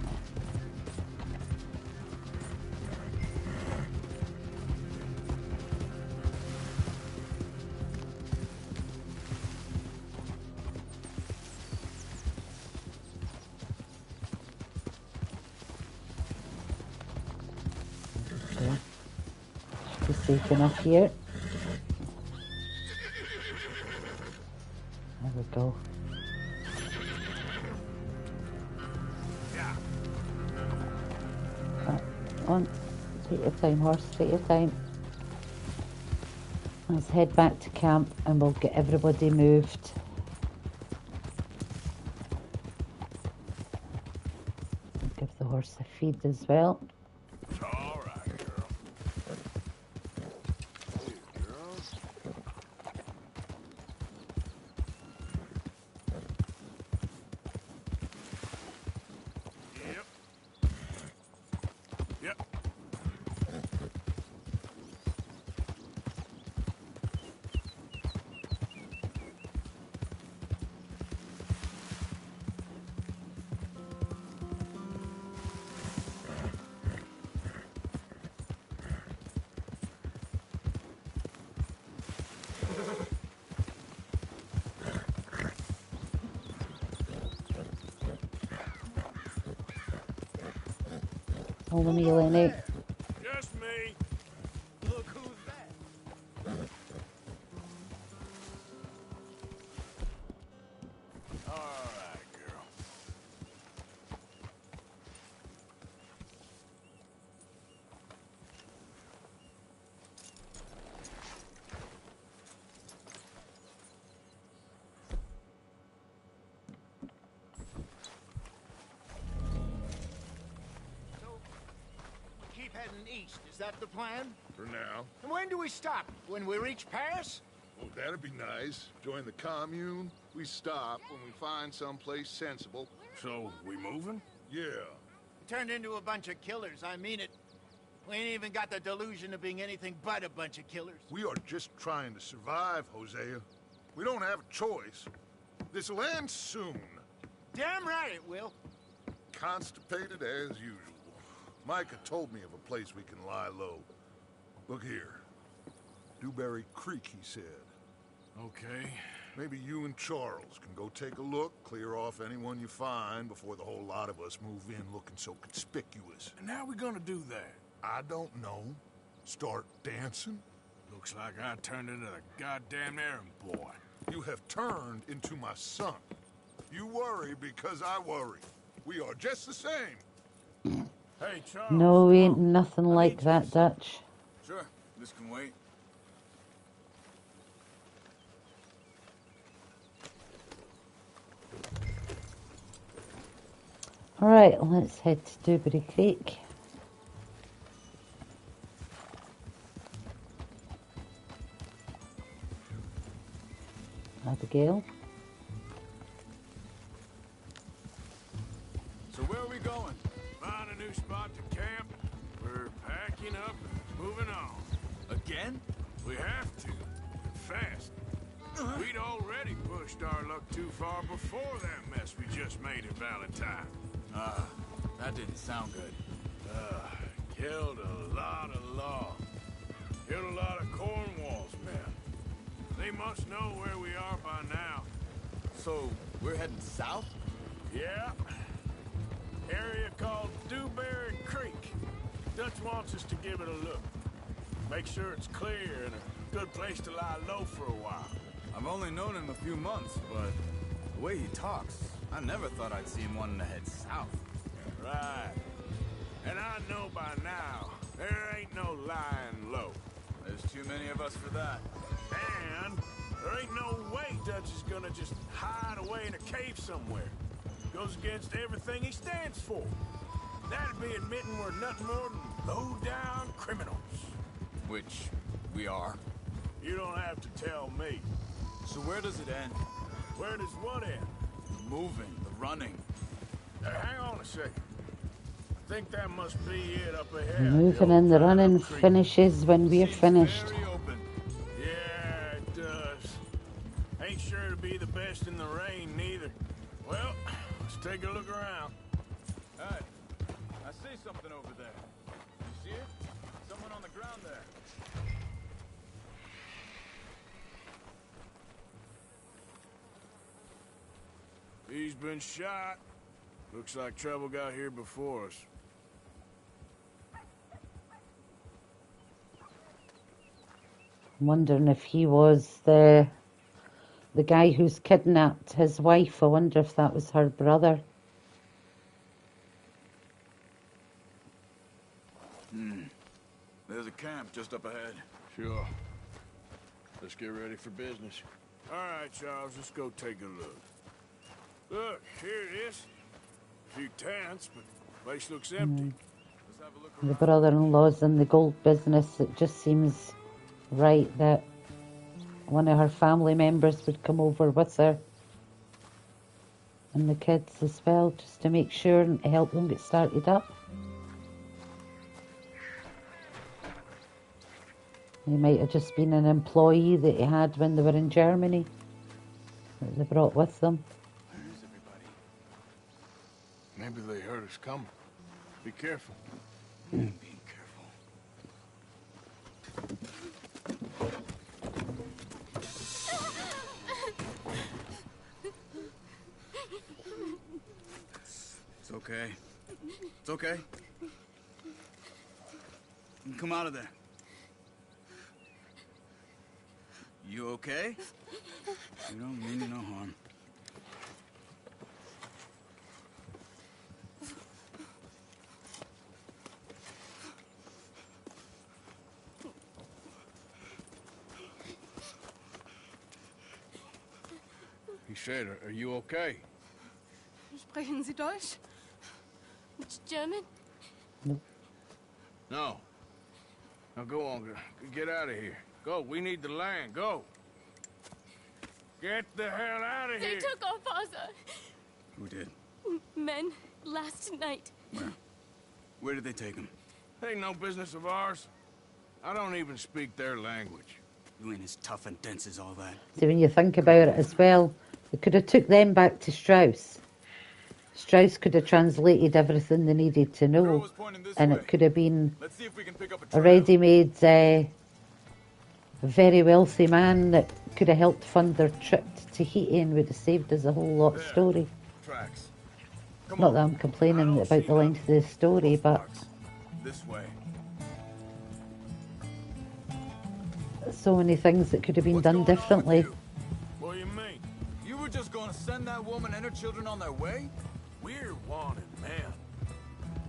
[SPEAKER 1] Okay. Should be safe enough here. There we go. On. Take your time, horse. Take your time. Let's head back to camp and we'll get everybody moved. Give the horse a feed as well.
[SPEAKER 3] All right, girl. Here, girl. Yep. Yep.
[SPEAKER 1] Follow me, Lenny.
[SPEAKER 3] Just me.
[SPEAKER 6] Look who's that.
[SPEAKER 3] All right, girl.
[SPEAKER 2] Keep heading east. Is that the plan?
[SPEAKER 11] For now.
[SPEAKER 2] And when do we stop? When we reach Paris?
[SPEAKER 11] Oh, that'd be nice. Join the commune. We stop when we find someplace sensible.
[SPEAKER 3] So, we moving?
[SPEAKER 11] Yeah.
[SPEAKER 2] Turned into a bunch of killers, I mean it. We ain't even got the delusion of being anything but a bunch of killers.
[SPEAKER 11] We are just trying to survive, Hosea. We don't have a choice. This'll end soon.
[SPEAKER 2] Damn right it will.
[SPEAKER 11] Constipated as usual. Micah told me of a place we can lie low. Look here. Dewberry Creek, he said.
[SPEAKER 3] Okay.
[SPEAKER 11] Maybe you and Charles can go take a look, clear off anyone you find before the whole lot of us move in looking so conspicuous.
[SPEAKER 3] And how we gonna do that?
[SPEAKER 11] I don't know. Start dancing?
[SPEAKER 3] Looks like I turned into the goddamn errand boy.
[SPEAKER 11] You have turned into my son. You worry because I worry. We are just the same.
[SPEAKER 3] Hey, Charles.
[SPEAKER 1] No, we ain't nothing like that, Dutch.
[SPEAKER 9] Sure, this can wait.
[SPEAKER 1] Alright, let's head to Dewberry Creek. Abigail.
[SPEAKER 9] So where are we going?
[SPEAKER 3] Find a new spot to camp. We're packing up and moving on.
[SPEAKER 9] Again?
[SPEAKER 3] We have to. Fast. We'd already pushed our luck too far before that mess we just made in Valentine.
[SPEAKER 9] That didn't sound good.
[SPEAKER 3] Killed a lot of law. Killed a lot of Cornwall's men. They must know where we are by now.
[SPEAKER 9] So, we're heading south?
[SPEAKER 3] Yeah. Area called Dewberry Creek. Dutch wants us to give it a look. Make sure it's clear and a good place to lie low for a while.
[SPEAKER 9] I've only known him a few months, but the way he talks, I never thought I'd see him wanting to head south.
[SPEAKER 3] Right. And I know by now, there ain't no lying low.
[SPEAKER 9] There's too many of us for that.
[SPEAKER 3] And there ain't no way Dutch is gonna just hide away in a cave somewhere. Goes against everything he stands for. That'd be admitting we're nothing more than low-down criminals.
[SPEAKER 9] Which we are.
[SPEAKER 3] You don't have to tell me.
[SPEAKER 9] So where does it end?
[SPEAKER 3] Where does what end?
[SPEAKER 9] The moving, the running.
[SPEAKER 3] Hang on a second. I think that must be it up ahead.
[SPEAKER 1] Moving and the running finishes when we're finished.
[SPEAKER 3] Very open. Yeah, it does. Ain't sure to be the best in the rain, neither. Well, let's take a look around.
[SPEAKER 9] Hey, I see something over there. You see it? Someone on the ground there.
[SPEAKER 3] He's been shot. Looks like trouble got here before us.
[SPEAKER 1] I'm wondering if he was the guy who's kidnapped his wife. I wonder if that was her brother.
[SPEAKER 9] There's a camp just up ahead.
[SPEAKER 3] Sure. Let's get ready for business. All right, Charles, let's go take a look. Look, here it is. A few tents, but the place looks empty.
[SPEAKER 9] Let's have a look
[SPEAKER 1] The
[SPEAKER 9] around.
[SPEAKER 1] brother-in-law's in the gold business. It just seems right that one of her family members would come over with her. And the kids as well, just to make sure and help them get started up. He might have just been an employee that he had when they were in Germany that they brought with them.
[SPEAKER 3] Where's everybody? Maybe they heard us coming. Be careful.
[SPEAKER 9] Being careful. It's okay. It's okay. You can come out of there. You okay? You don't mean you no harm.
[SPEAKER 3] He said, are you okay?
[SPEAKER 12] Sprechen Sie Deutsch? German?
[SPEAKER 3] No. Now go on, get out of here. Go, we need the land, go. Get the hell out of
[SPEAKER 12] They
[SPEAKER 3] here.
[SPEAKER 12] took our father.
[SPEAKER 9] Who did?
[SPEAKER 12] men last night.
[SPEAKER 9] Where did they take him?
[SPEAKER 3] Ain't no business of ours. I don't even speak their language.
[SPEAKER 9] You ain't as tough and dense as all that.
[SPEAKER 1] See, when you think about it as well, they could have took them back to Strauss. Strauss could have translated everything they needed to know, and it could have been a ready-made, very wealthy man that could have helped fund their trip to Tahiti and would have saved us a whole lot of story. Not that I'm complaining about the length of the story, but
[SPEAKER 9] this way.
[SPEAKER 1] So many things that could have been done differently.
[SPEAKER 3] What do you mean?
[SPEAKER 9] You were just going to send that woman and her children on their way?
[SPEAKER 3] We're wanted men.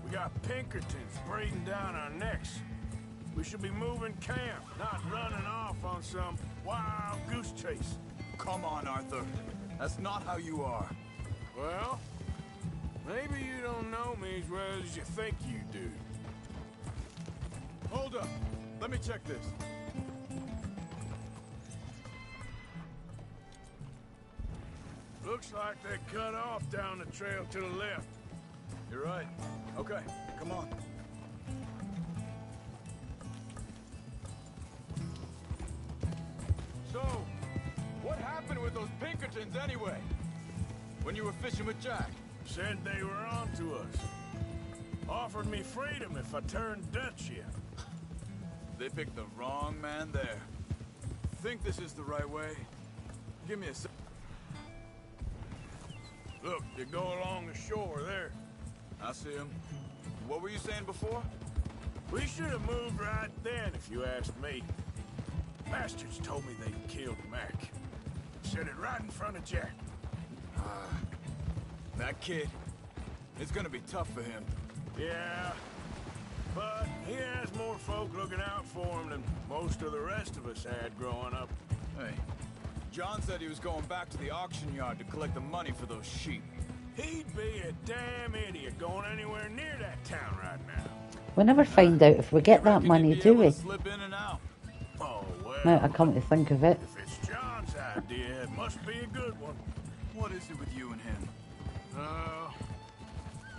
[SPEAKER 3] We got Pinkertons breathing down our necks. We should be moving camp, not running off on some wild goose chase.
[SPEAKER 9] Come on, Arthur. That's not how you are.
[SPEAKER 3] Well, maybe you don't know me as well as you think you do.
[SPEAKER 9] Hold up. Let me check this.
[SPEAKER 3] Looks like they cut off down the trail to the left.
[SPEAKER 9] You're right. Okay, come on. So, what happened with those Pinkertons anyway? When you were fishing with Jack?
[SPEAKER 3] Said they were on to us. Offered me freedom if I turned Dutch yet.
[SPEAKER 9] They picked the wrong man there. Think this is the right way? Give me a sec.
[SPEAKER 3] Look, they go along the shore there.
[SPEAKER 9] I see him. What were you saying before?
[SPEAKER 3] We should have moved right then, if you asked me. Bastards told me they killed Mac. Said it right in front of Jack.
[SPEAKER 9] That kid. It's gonna be tough for him.
[SPEAKER 3] Yeah. But he has more folk looking out for him than most of the rest of us had growing up.
[SPEAKER 9] Hey, John said he was going back to the auction yard to collect the money for those sheep.
[SPEAKER 3] He'd be a damn idiot going anywhere near that town right now.
[SPEAKER 1] We'll never find out if we get that money, do we?
[SPEAKER 9] Slip in and out.
[SPEAKER 3] Oh, well.
[SPEAKER 1] Now I come to think of it.
[SPEAKER 3] If it's John's idea, it must be a good one.
[SPEAKER 9] What is it with you and him?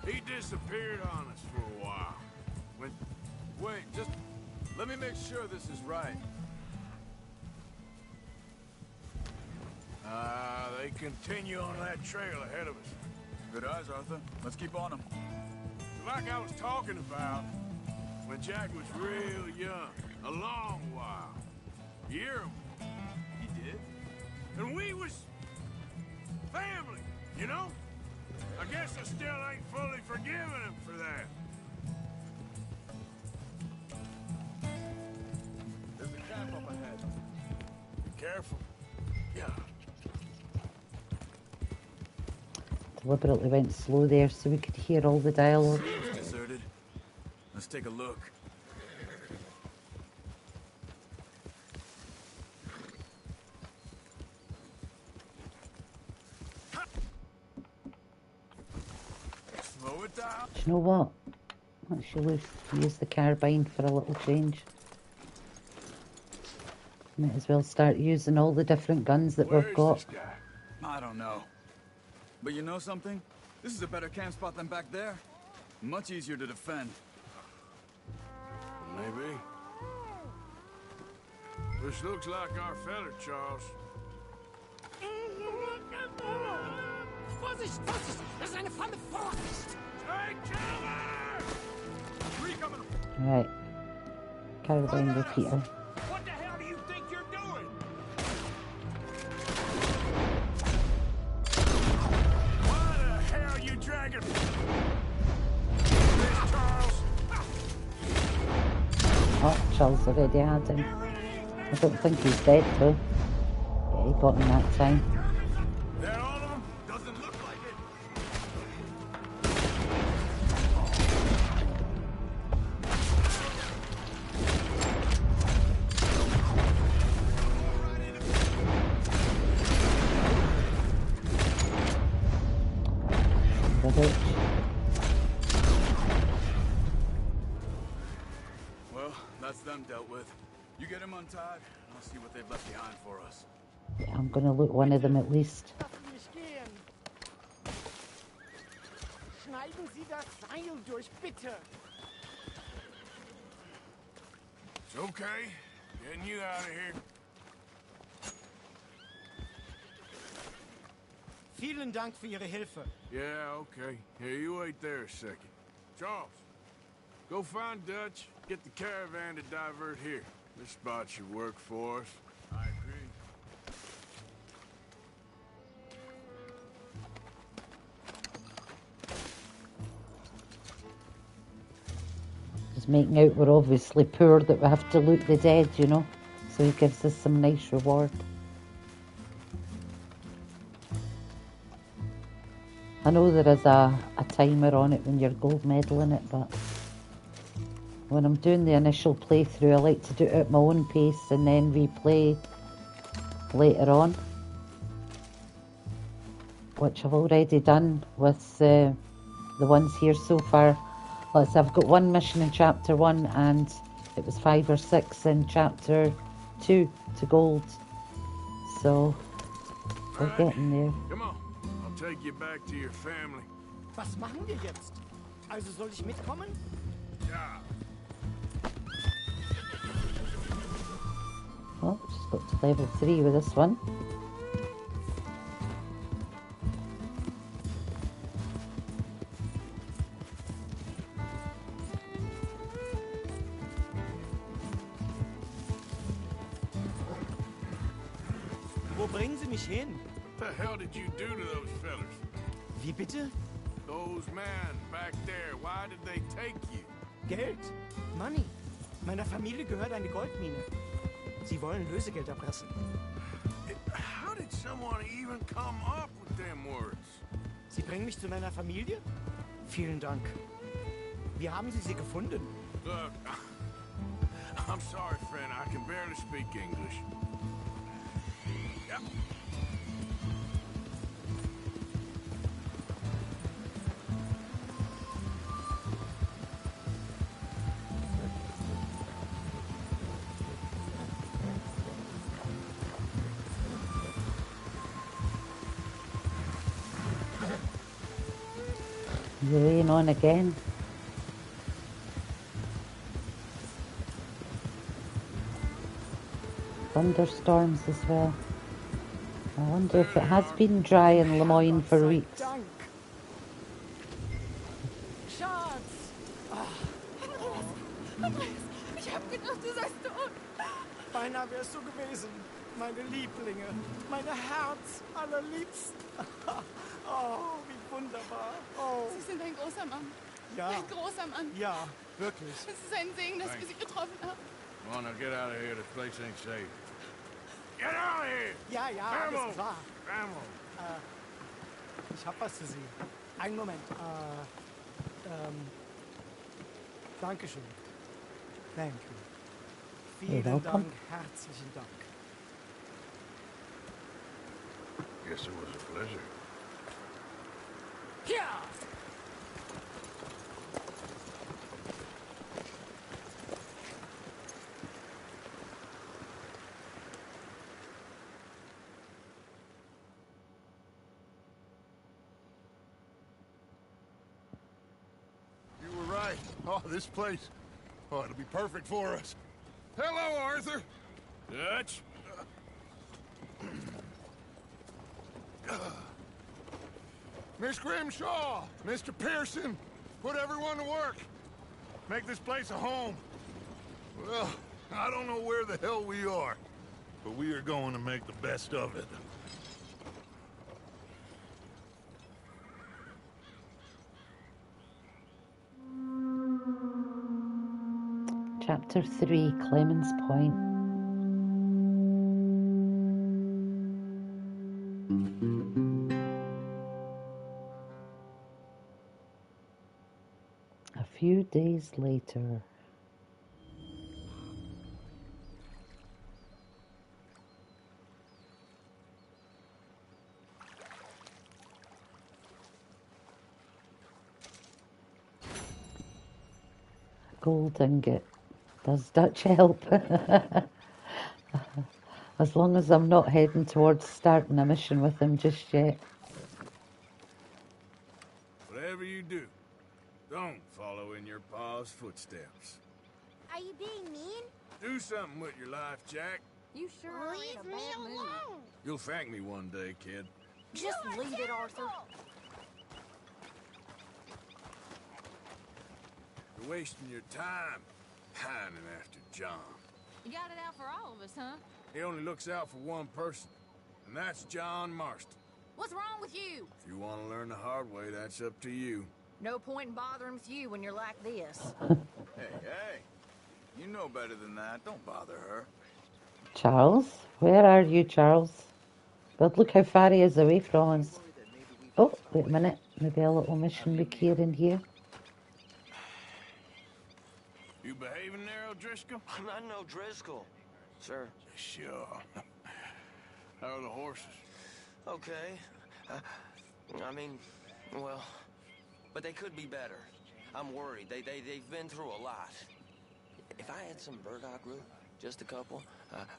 [SPEAKER 3] He disappeared on us for a while.
[SPEAKER 9] Wait, just let me make sure this is right.
[SPEAKER 3] They continue on that trail ahead of us.
[SPEAKER 9] Good eyes, Arthur. Let's keep on them.
[SPEAKER 3] Like I was talking about, when Jack was real young, a long while. You hear him?
[SPEAKER 9] He did?
[SPEAKER 3] And we was family, you know? I guess I still ain't fully forgiven him for that.
[SPEAKER 9] There's a camp up ahead.
[SPEAKER 3] Be careful. Yeah.
[SPEAKER 1] Deliberately went slow there so we could hear all the dialogue.
[SPEAKER 9] It's deserted. Let's take a look. Slow it down.
[SPEAKER 1] Do you know what? Let's use the carbine for a little change. Might as well start using all the different guns that we've got.
[SPEAKER 9] I don't know. But you know something? This is a better camp spot than back there. Much easier to defend.
[SPEAKER 3] Maybe. This looks like our feller, Charles.
[SPEAKER 13] Vorsicht, Vorsicht! Das ist eine Falle! Vorsicht!
[SPEAKER 3] Take cover! Three coming!
[SPEAKER 1] Right. Carbine repeater.
[SPEAKER 3] What the hell do you think you're doing? Why the hell are you dragging this, Charles?
[SPEAKER 1] Oh, Charles already had him. I don't think he's dead though. Yeah, he got him that time.
[SPEAKER 3] That all of them? Doesn't look like it.
[SPEAKER 9] Well, that's them dealt with. You get them untied, and I'll see what they've left behind for us.
[SPEAKER 1] Yeah, I'm gonna loot one of them at least.
[SPEAKER 13] schneiden Sie das Seil durch, bitte.
[SPEAKER 3] It's okay. Getting you out of here.
[SPEAKER 13] Vielen Dank für Ihre Hilfe.
[SPEAKER 3] Yeah, okay. Here, you wait there a second. Charles, go find Dutch. Get the caravan to divert here. This spot should work for us. I agree.
[SPEAKER 1] Just making out we're obviously poor that we have to loot the dead, you know. So he gives us some nice reward. I know there is a timer on it when you're gold medaling it, but when I'm doing the initial playthrough, I like to do it at my own pace and then replay later on, which I've already done with the ones here so far. Let's say I've got one mission in chapter 1 and it was 5 or 6 in chapter 2 to gold, so we're getting there.
[SPEAKER 3] Come on, I'll take you back to your family.
[SPEAKER 13] Was machen wir jetzt? Also soll ich mitkommen?
[SPEAKER 3] Ja.
[SPEAKER 1] Oh, just got to level 3 with this one.
[SPEAKER 13] Wo bringen Sie mich hin?
[SPEAKER 3] What the hell did you do to those fellas?
[SPEAKER 13] Wie bitte?
[SPEAKER 3] Those men back there, why did they take you?
[SPEAKER 13] Geld. Money. Meiner Familie gehört eine Goldmine. Sie wollen Lösegeld erpressen.
[SPEAKER 3] How did someone even come up with them words?
[SPEAKER 13] Sie bringen mich zu meiner Familie? Vielen Dank. Wie haben Sie sie gefunden?
[SPEAKER 3] Look, I'm sorry, friend. I can barely speak English. Yep.
[SPEAKER 1] The rain on again. Thunderstorms as well. I wonder if it has been dry in Lemoyne for weeks.
[SPEAKER 13] Schatz!
[SPEAKER 12] Andreas, ich hab gedacht, du seist tot.
[SPEAKER 13] Beinahe wärst du gewesen. Meine Lieblinge. Meine Herz allerliebsten. Oh, wie wunderbar. Oh.
[SPEAKER 12] Sie sind ein großer Mann.
[SPEAKER 13] Ja.
[SPEAKER 12] Ein großer Mann.
[SPEAKER 13] Ja, wirklich.
[SPEAKER 12] Es ist ein Segen, dass wir Sie getroffen haben.
[SPEAKER 3] Come on, now get out of here. This place ain't safe. Get out of here!
[SPEAKER 13] Ja, ja,
[SPEAKER 3] Vamos!
[SPEAKER 13] alles klar.
[SPEAKER 3] Vamos!
[SPEAKER 13] Ich hab was für Sie. Einen Moment. Dankeschön. Thank you.
[SPEAKER 1] You're
[SPEAKER 13] Vielen
[SPEAKER 1] welcome.
[SPEAKER 13] Dank, herzlichen Dank.
[SPEAKER 3] Guess it was a pleasure.
[SPEAKER 13] Ja!
[SPEAKER 11] You were right. Oh, this place. Oh, it'll be perfect for us. Hello, Arthur.
[SPEAKER 3] Dutch?
[SPEAKER 11] Miss Grimshaw, Mr. Pearson, put everyone to work. Make this place a home. Well, I don't know where the hell we are, but we are going to make the best of it.
[SPEAKER 1] Chapter 3, Clemens Point. A few days later. Gold ingot. Does Dutch help? As long as I'm not heading towards starting a mission with him just yet.
[SPEAKER 3] Whatever you do, Pa's footsteps.
[SPEAKER 14] Are you being mean?
[SPEAKER 3] Do something with your life, Jack.
[SPEAKER 14] You sure are in a bad mood.
[SPEAKER 3] You'll thank me one day, kid.
[SPEAKER 14] Just leave it, Arthur.
[SPEAKER 3] You're wasting your time pining after John.
[SPEAKER 12] You got it out for all of us, huh?
[SPEAKER 3] He only looks out for one person, and that's John Marston.
[SPEAKER 12] What's wrong with you?
[SPEAKER 3] If you want to learn the hard way, that's up to you.
[SPEAKER 12] No point in bothering with you when you're like this.
[SPEAKER 9] Hey, you know better than that. Don't bother her.
[SPEAKER 1] Charles? Where are you, Charles? God, look how far he is away from us. Oh, wait a minute. Maybe a little missionary care in here.
[SPEAKER 3] You behaving there, O'Driscoll?
[SPEAKER 6] I'm not no Driscoll, sir.
[SPEAKER 3] Sure. How are the horses?
[SPEAKER 6] Okay. I mean, well, but they could be better. I'm worried. They've been through a lot. If I had some burdock root, just a couple,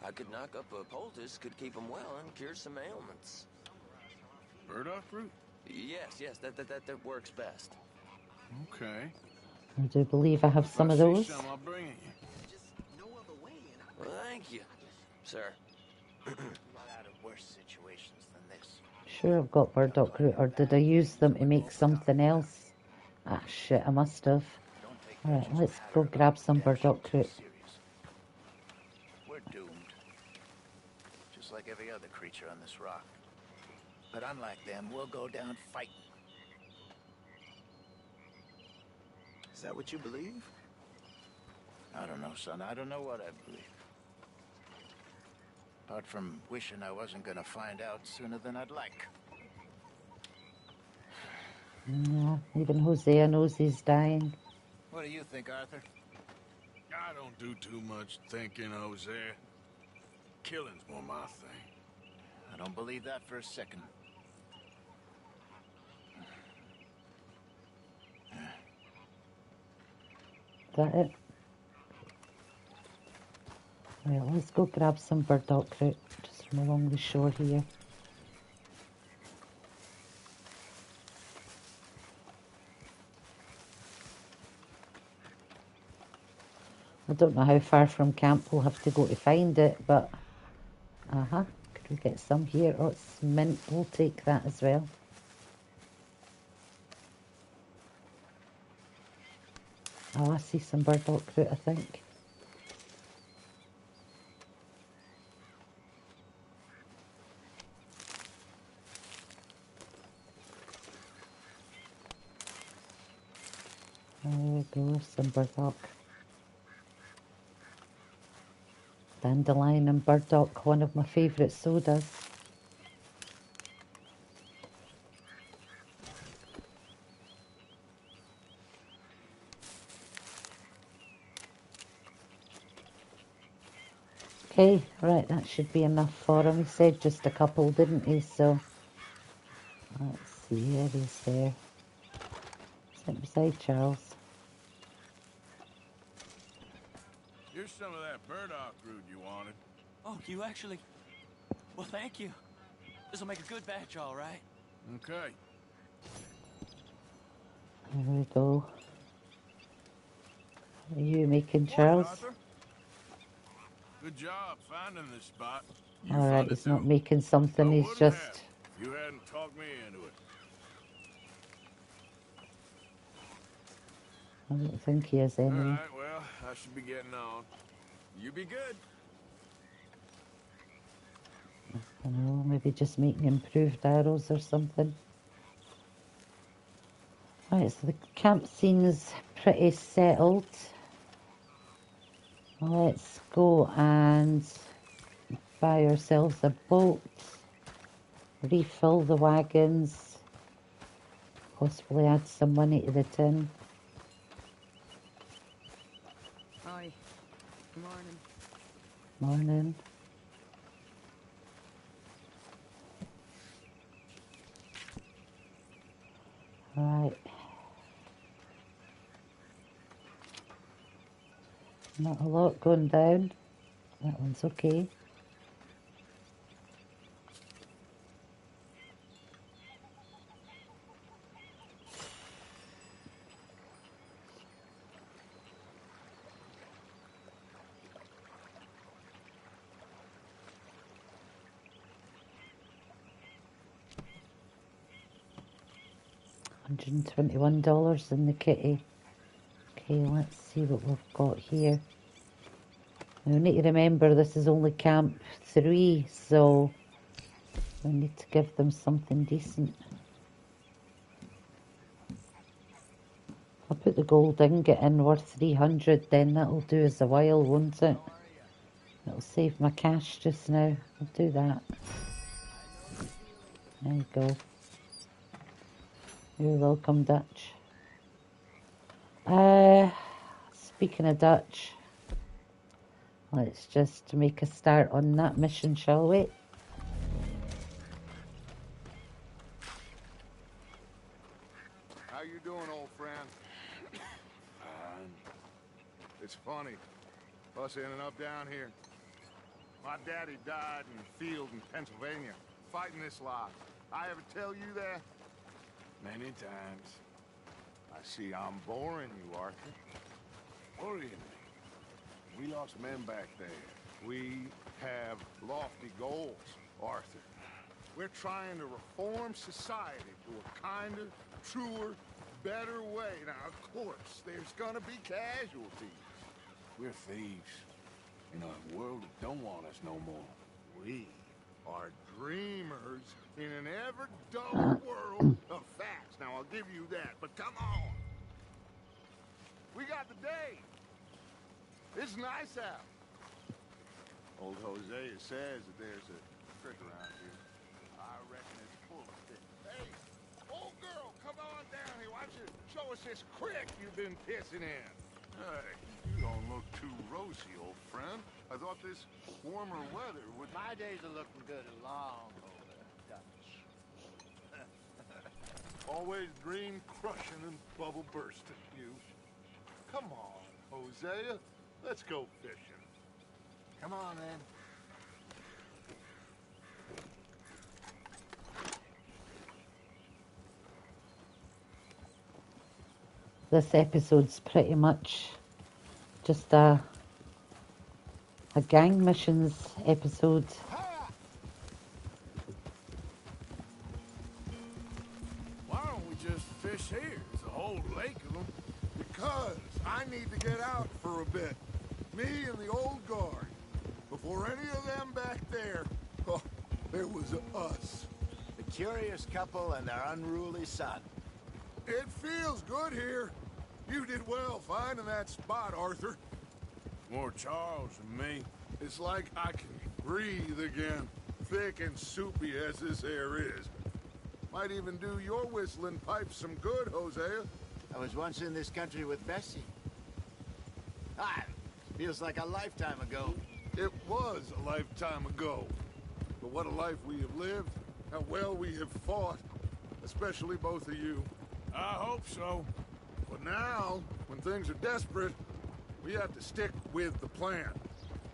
[SPEAKER 6] I could knock up a poultice, could keep them well, and cure some ailments.
[SPEAKER 3] Burdock root?
[SPEAKER 6] Yes, that works best.
[SPEAKER 3] Okay.
[SPEAKER 1] I do believe I have some of those.
[SPEAKER 3] Some, I'll bring it you.
[SPEAKER 6] Just no other way. Well, thank you, sir.
[SPEAKER 15] Not out of worse situations than this.
[SPEAKER 1] Sure, I've got burdock root, or did I use them to make something else? Ah, shit, I must have. Alright, let's go grab some burdock root.
[SPEAKER 15] We're doomed. Just like every other creature on this rock. But unlike them, we'll go down fighting. Is that what you believe? I don't know, son. I don't know what I believe. Apart from wishing I wasn't gonna find out sooner than I'd like.
[SPEAKER 1] Yeah, even Hosea knows he's dying.
[SPEAKER 15] What do you think, Arthur?
[SPEAKER 3] I don't do too much thinking, Jose. Killing's more my thing.
[SPEAKER 15] I don't believe that for a second.
[SPEAKER 1] Is that it? Right, let's go grab some burdock root just from along the shore here. I don't know how far from camp we'll have to go to find it, but could we get some here? Oh, it's mint. We'll take that as well. Oh, I see some burdock root, I think. There we go, some burdock. Dandelion and burdock, one of my favourite sodas. Okay, right, that should be enough for him. He said just a couple, didn't he? So, let's see, here he's there. Sit beside Charles.
[SPEAKER 3] Here's some of that burdock root you wanted.
[SPEAKER 4] Oh, you actually... Well, thank you. This'll make a good batch, all right.
[SPEAKER 3] Okay.
[SPEAKER 1] There we go. What are you making, Charles?
[SPEAKER 3] Arthur? Good job finding this spot.
[SPEAKER 1] Alright, he's not making something, he's just...
[SPEAKER 3] You hadn't talked me into it.
[SPEAKER 1] I don't think he is any.
[SPEAKER 3] Alright, well, I should be getting on. You be good.
[SPEAKER 1] I don't know, maybe just making improved arrows or something. Right, so the camp scene's pretty settled. Let's go and buy ourselves a boat, refill the wagons, possibly add some money to the tin.
[SPEAKER 12] Hi. Morning.
[SPEAKER 1] Morning. Right. Not a lot going down. That one's okay. $121 in the kitty. Okay, let's see what we've got here. Now, we need to remember this is only Camp 3, so we need to give them something decent. I'll put the gold ingot in worth 300, then that'll do us a while, won't it? It'll save my cash just now. I'll do that. There you go. You're welcome, Dutch. Speaking of Dutch, let's just make a start on that mission, shall we?
[SPEAKER 11] How you doing, old friend? It's funny, us ending up down here. My daddy died in the field in Pennsylvania, fighting this lot. I ever tell you that?
[SPEAKER 3] Many times.
[SPEAKER 11] I see I'm boring you, Arthur.
[SPEAKER 3] Worrying me.
[SPEAKER 11] We lost men back there. We have lofty goals, Arthur. We're trying to reform society to a kinder, truer, better way. Now, of course, there's gonna be casualties.
[SPEAKER 3] We're thieves. In a world that don't want us no more.
[SPEAKER 11] We are dreamers in an ever-dull world of facts. Now, I'll give you that, but come on. We got the day. It's nice out. Old Hosea says that there's a trick around here. I reckon it's full of it. Hey, old girl, come on down here. Why don't you show us this creek you've been pissing in? Hey, you don't look too rosy, old friend. I thought this warmer weather would...
[SPEAKER 15] My days are looking good along over Dutch.
[SPEAKER 11] Always dream crushing and bubble bursting, you. Come on, Hosea. Let's go fishing.
[SPEAKER 15] Come on, then.
[SPEAKER 1] This episode's pretty much just a gang missions episode.
[SPEAKER 3] Why don't we just fish here? There's a whole lake of them.
[SPEAKER 11] Because I need to get out for a bit. Me and the old guard. Before any of them back there, oh, there was us.
[SPEAKER 15] The curious couple and their unruly son.
[SPEAKER 11] It feels good here. You did well finding that spot, Arthur.
[SPEAKER 3] More Charles than me.
[SPEAKER 11] It's like I can breathe again. Thick and soupy as this air is. Might even do your whistling pipes some good, Hosea.
[SPEAKER 15] I was once in this country with Bessie. Ah, feels like a lifetime ago.
[SPEAKER 11] It was a lifetime ago. But what a life we have lived. How well we have fought. Especially both of you.
[SPEAKER 3] I hope so.
[SPEAKER 11] But now, when things are desperate, we have to stick with the plan.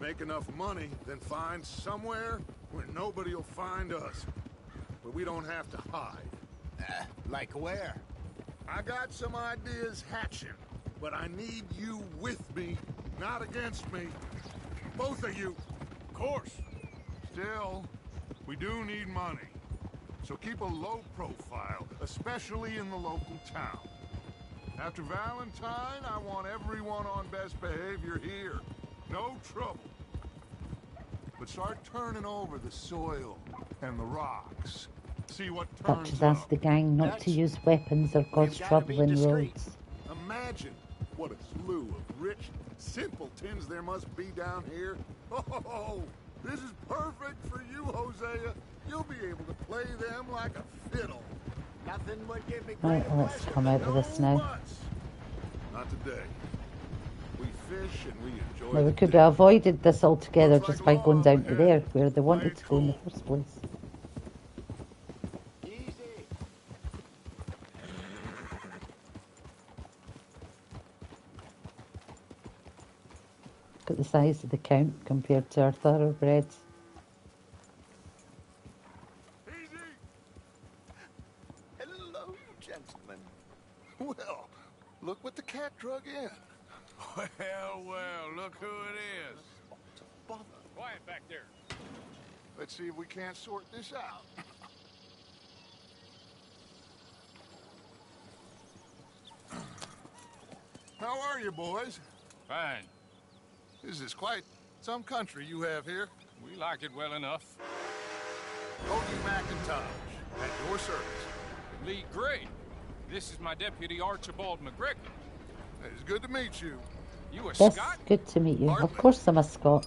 [SPEAKER 11] Make enough money, then find somewhere where nobody will find us. Where we don't have to hide.
[SPEAKER 15] Like where?
[SPEAKER 11] I got some ideas hatching, but I need you with me, not against me. Both of you.
[SPEAKER 3] Of course.
[SPEAKER 11] Still, we do need money. So keep a low profile, especially in the local town. After Valentine, I want everyone on best behavior here. No trouble. But start turning over the soil and the rocks. See what
[SPEAKER 1] Dutch
[SPEAKER 11] turns
[SPEAKER 1] has
[SPEAKER 11] up.
[SPEAKER 1] asked the gang not to use weapons or cause trouble in roads.
[SPEAKER 11] Imagine what a slew of rich simpletons there must be down here. Oh, this is perfect for you, Hosea. You'll be able to play them like a fiddle.
[SPEAKER 15] Nothing would give me
[SPEAKER 1] Right,
[SPEAKER 15] greater
[SPEAKER 1] let's
[SPEAKER 15] pleasure.
[SPEAKER 1] come out of this now.
[SPEAKER 11] Not today. We fish and we enjoy
[SPEAKER 1] Now, we
[SPEAKER 11] the
[SPEAKER 1] could
[SPEAKER 11] day.
[SPEAKER 1] have avoided this altogether just by going down to there, where they wanted to go in the first place.
[SPEAKER 15] Easy.
[SPEAKER 1] Look at the size of the count compared to our thoroughbreds.
[SPEAKER 15] Hello, gentlemen.
[SPEAKER 11] Well, look what the cat drug in.
[SPEAKER 3] Well, look who it is.
[SPEAKER 11] Bother.
[SPEAKER 7] Quiet back there.
[SPEAKER 11] Let's see if we can't sort this out. How are you, boys?
[SPEAKER 3] Fine.
[SPEAKER 11] This is quite some country you have here.
[SPEAKER 3] We like it well enough.
[SPEAKER 11] Cody McIntosh, at your service.
[SPEAKER 3] Lee Gray. This is my deputy Archibald McGregor.
[SPEAKER 11] It's good to meet you.
[SPEAKER 3] You a
[SPEAKER 1] Yes,
[SPEAKER 3] Scot?
[SPEAKER 1] good to meet you.
[SPEAKER 11] Pardon
[SPEAKER 1] Of
[SPEAKER 11] me?
[SPEAKER 1] course I'm a Scot.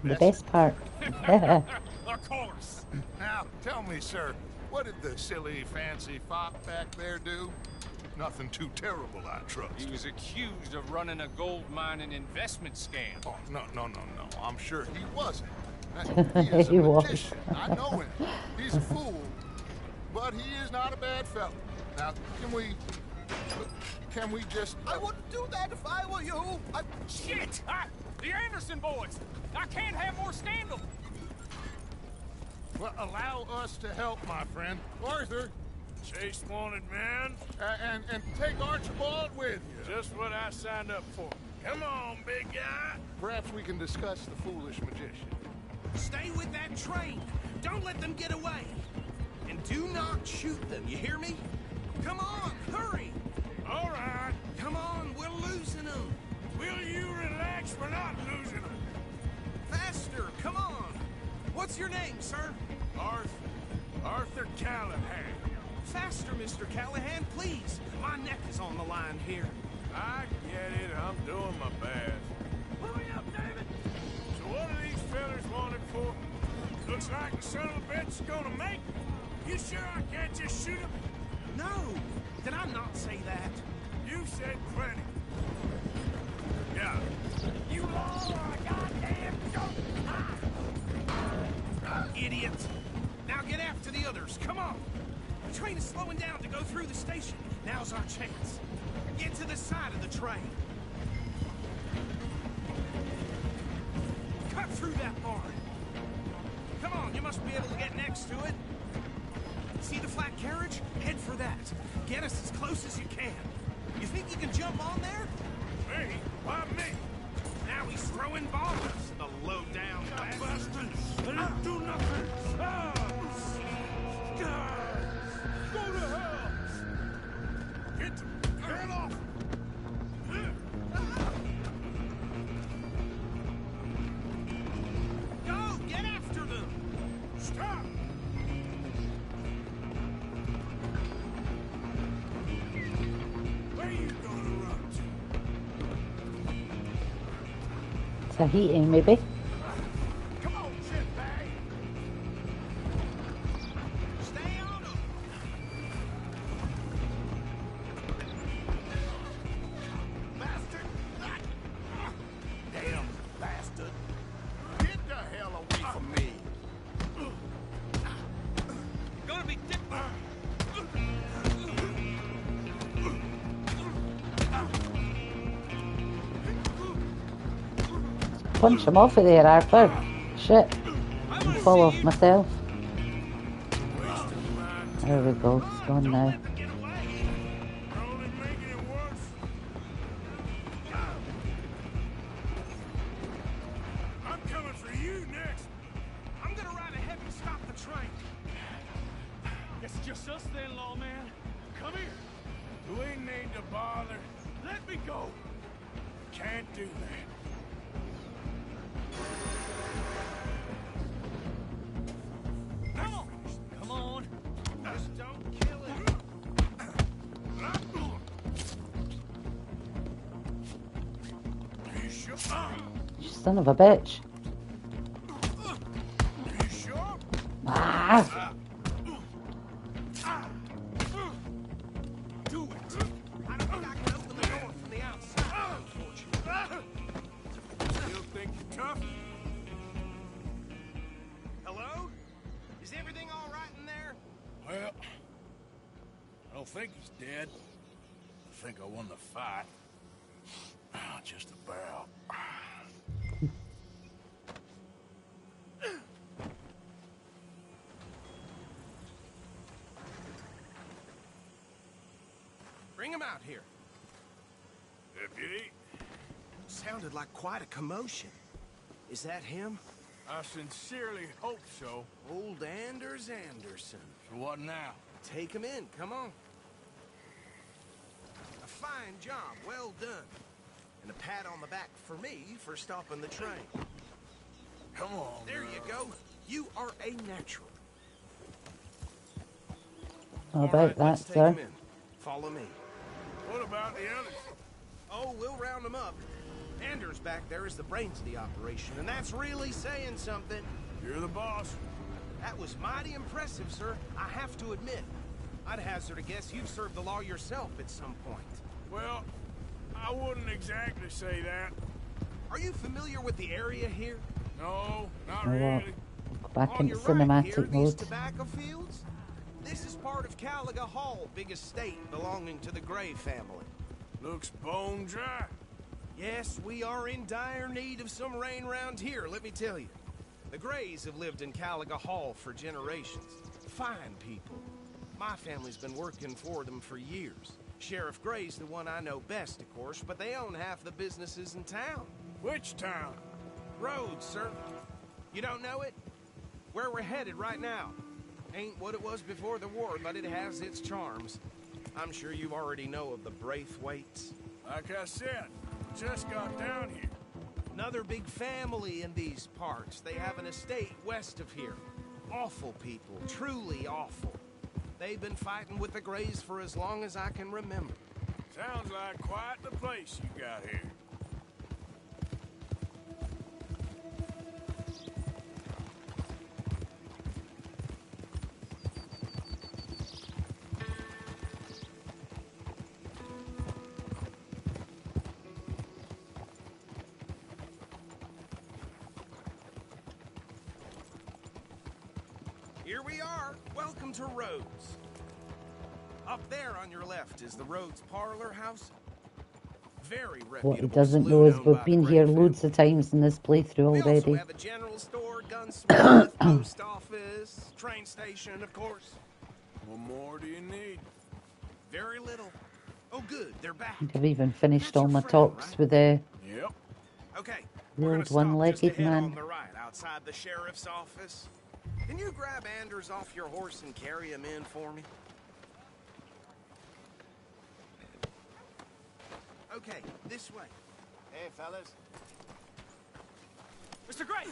[SPEAKER 1] The best part.
[SPEAKER 3] Of course.
[SPEAKER 11] Now, tell me, sir, what did the silly, fancy fop back there do? Nothing too terrible, I trust.
[SPEAKER 3] He was accused of running a gold mining investment scam.
[SPEAKER 11] Oh, no. I'm sure he wasn't. He is a
[SPEAKER 1] He was.
[SPEAKER 11] magician. I know him. He's a fool, but he is not a bad fellow. Now, can we just...
[SPEAKER 16] I wouldn't do that if I were you.
[SPEAKER 3] Shit! The Anderson boys! I can't have more scandal!
[SPEAKER 11] Well, allow us to help, my friend. Arthur,
[SPEAKER 3] Chase wanted man.
[SPEAKER 11] and take Archibald with you.
[SPEAKER 3] Just what I signed up for. Come on, big guy.
[SPEAKER 11] Perhaps we can discuss the foolish magician.
[SPEAKER 16] Stay with that train. Don't let them get away. And do not shoot them, you hear me? Come on, hurry.
[SPEAKER 3] All right.
[SPEAKER 16] Come on, we're losing them.
[SPEAKER 3] Will you relax? We're not losing them.
[SPEAKER 16] Faster, come on. What's your name, sir?
[SPEAKER 3] Arthur Callahan.
[SPEAKER 16] Faster, Mr. Callahan, please. My neck is on the line here.
[SPEAKER 3] I get it. I'm doing my best.
[SPEAKER 16] Hurry up, David.
[SPEAKER 3] So what are these fellas wanted for? Looks like the son of a bitch is gonna make it. You sure I can't just shoot him?
[SPEAKER 16] No. Did I not say that?
[SPEAKER 3] You said plenty. Yeah.
[SPEAKER 16] You all are a goddamn joke. Idiots. Now get after the others. Come on. The train is slowing down to go through the station. Now's our chance. Get to the side of the train. Cut through that barn. Come on, you must be able to get next to it. See the flat carriage? Head for that. Get us as close as you can. You think you can jump on there?
[SPEAKER 3] Me? Why me?
[SPEAKER 16] Now he's throwing bombs. The low-down bastard.
[SPEAKER 3] I didn't do nothing. Go to hell. Get off.
[SPEAKER 16] Go, get after them.
[SPEAKER 3] Stop. Where you gonna run to?
[SPEAKER 1] Tahiti, maybe.
[SPEAKER 3] Come on, shitbag.
[SPEAKER 16] Stay on them.
[SPEAKER 3] Bastard! Damn bastard! Get the hell away from me!
[SPEAKER 16] Gonna be dick.
[SPEAKER 1] Punch him off of there, Arthur. Shit. I'm full of myself. There we go. It's gone now.
[SPEAKER 3] I'm coming for you next.
[SPEAKER 16] I'm gonna ride ahead and stop the train.
[SPEAKER 3] It's just us then, lawman. Come here. We need to bother. Let me go. Can't do that.
[SPEAKER 16] Come on. Come on. Just don't kill it.
[SPEAKER 3] You sure?
[SPEAKER 1] You son of a bitch.
[SPEAKER 3] You sure?
[SPEAKER 1] Ah!
[SPEAKER 16] Do it. I don't think I can open the door from the outside, unfortunately.
[SPEAKER 3] Still think you're tough?
[SPEAKER 16] Hello? Is everything all right in there?
[SPEAKER 3] Well, I don't think he's dead. I think I won the fight. Just about.
[SPEAKER 16] Bring him out here.
[SPEAKER 3] Deputy,
[SPEAKER 16] Sounded like quite a commotion. Is that him?
[SPEAKER 3] I sincerely hope so.
[SPEAKER 16] Old Anders Anderson.
[SPEAKER 3] So what now?
[SPEAKER 16] Take him in, come on. I fine job. Well done. And a pat on the back for me for stopping the train.
[SPEAKER 11] Come on,
[SPEAKER 16] There you go. You are a natural.
[SPEAKER 1] How
[SPEAKER 16] All
[SPEAKER 1] about
[SPEAKER 16] right,
[SPEAKER 1] that,
[SPEAKER 16] let's take
[SPEAKER 1] sir?
[SPEAKER 16] 'em in. Follow me.
[SPEAKER 3] What about the others?
[SPEAKER 16] Oh, we'll round them up. Anders back there is the brains of the operation, and that's really saying something.
[SPEAKER 3] You're the boss.
[SPEAKER 16] That was mighty impressive, sir. I have to admit. I'd hazard a guess you've served the law yourself at some point.
[SPEAKER 3] Well, I wouldn't exactly say that.
[SPEAKER 16] Are you familiar with the area here?
[SPEAKER 3] No, not
[SPEAKER 1] Oh, well.
[SPEAKER 3] really.
[SPEAKER 1] Back
[SPEAKER 16] On
[SPEAKER 1] into
[SPEAKER 16] your right here,
[SPEAKER 1] cinematic
[SPEAKER 16] these
[SPEAKER 1] mode.
[SPEAKER 16] tobacco fields? This is part of Caliga Hall, big estate belonging to the Gray family.
[SPEAKER 3] Looks bone dry.
[SPEAKER 16] Yes, we are in dire need of some rain round here, let me tell you. The Grays have lived in Caliga Hall for generations. Fine people. My family's been working for them for years. Sheriff Gray's the one I know best, of course, but they own half the businesses in town.
[SPEAKER 3] Which town?
[SPEAKER 16] Rhodes, sir. You don't know it? Where we're headed right now. Ain't what it was before the war, but it has its charms. I'm sure you already know of the Braithwaites.
[SPEAKER 3] Like I said, just got down here.
[SPEAKER 16] Another big family in these parts. They have an estate west of here. Awful people, truly awful. They've been fighting with the Grays for as long as I can remember.
[SPEAKER 3] Sounds like quite the place you got here.
[SPEAKER 16] Here we are. Welcome to Rhodes. Up there on your left is the Rhodes Parlor House. Very reputable.
[SPEAKER 1] What he doesn't know
[SPEAKER 16] saloon
[SPEAKER 1] is
[SPEAKER 16] owned
[SPEAKER 1] we've
[SPEAKER 16] by the
[SPEAKER 1] been
[SPEAKER 16] Gray
[SPEAKER 1] here
[SPEAKER 16] family.
[SPEAKER 1] loads of times in this playthrough
[SPEAKER 16] We also
[SPEAKER 1] already.
[SPEAKER 16] have a general store, gunsmith, post office, train station, of course.
[SPEAKER 3] What more do you need?
[SPEAKER 16] Very little. Oh, good. They're back.
[SPEAKER 1] I've even finished all my talks with the
[SPEAKER 3] Yep.
[SPEAKER 16] Okay.
[SPEAKER 1] The
[SPEAKER 16] We're gonna
[SPEAKER 1] old
[SPEAKER 16] stop
[SPEAKER 1] one-legged
[SPEAKER 16] just ahead
[SPEAKER 1] man.
[SPEAKER 16] on the right, outside the sheriff's office. Can you grab Anders off your horse and carry him in for me? Okay, this way.
[SPEAKER 15] Hey, fellas.
[SPEAKER 7] Mr. Gray!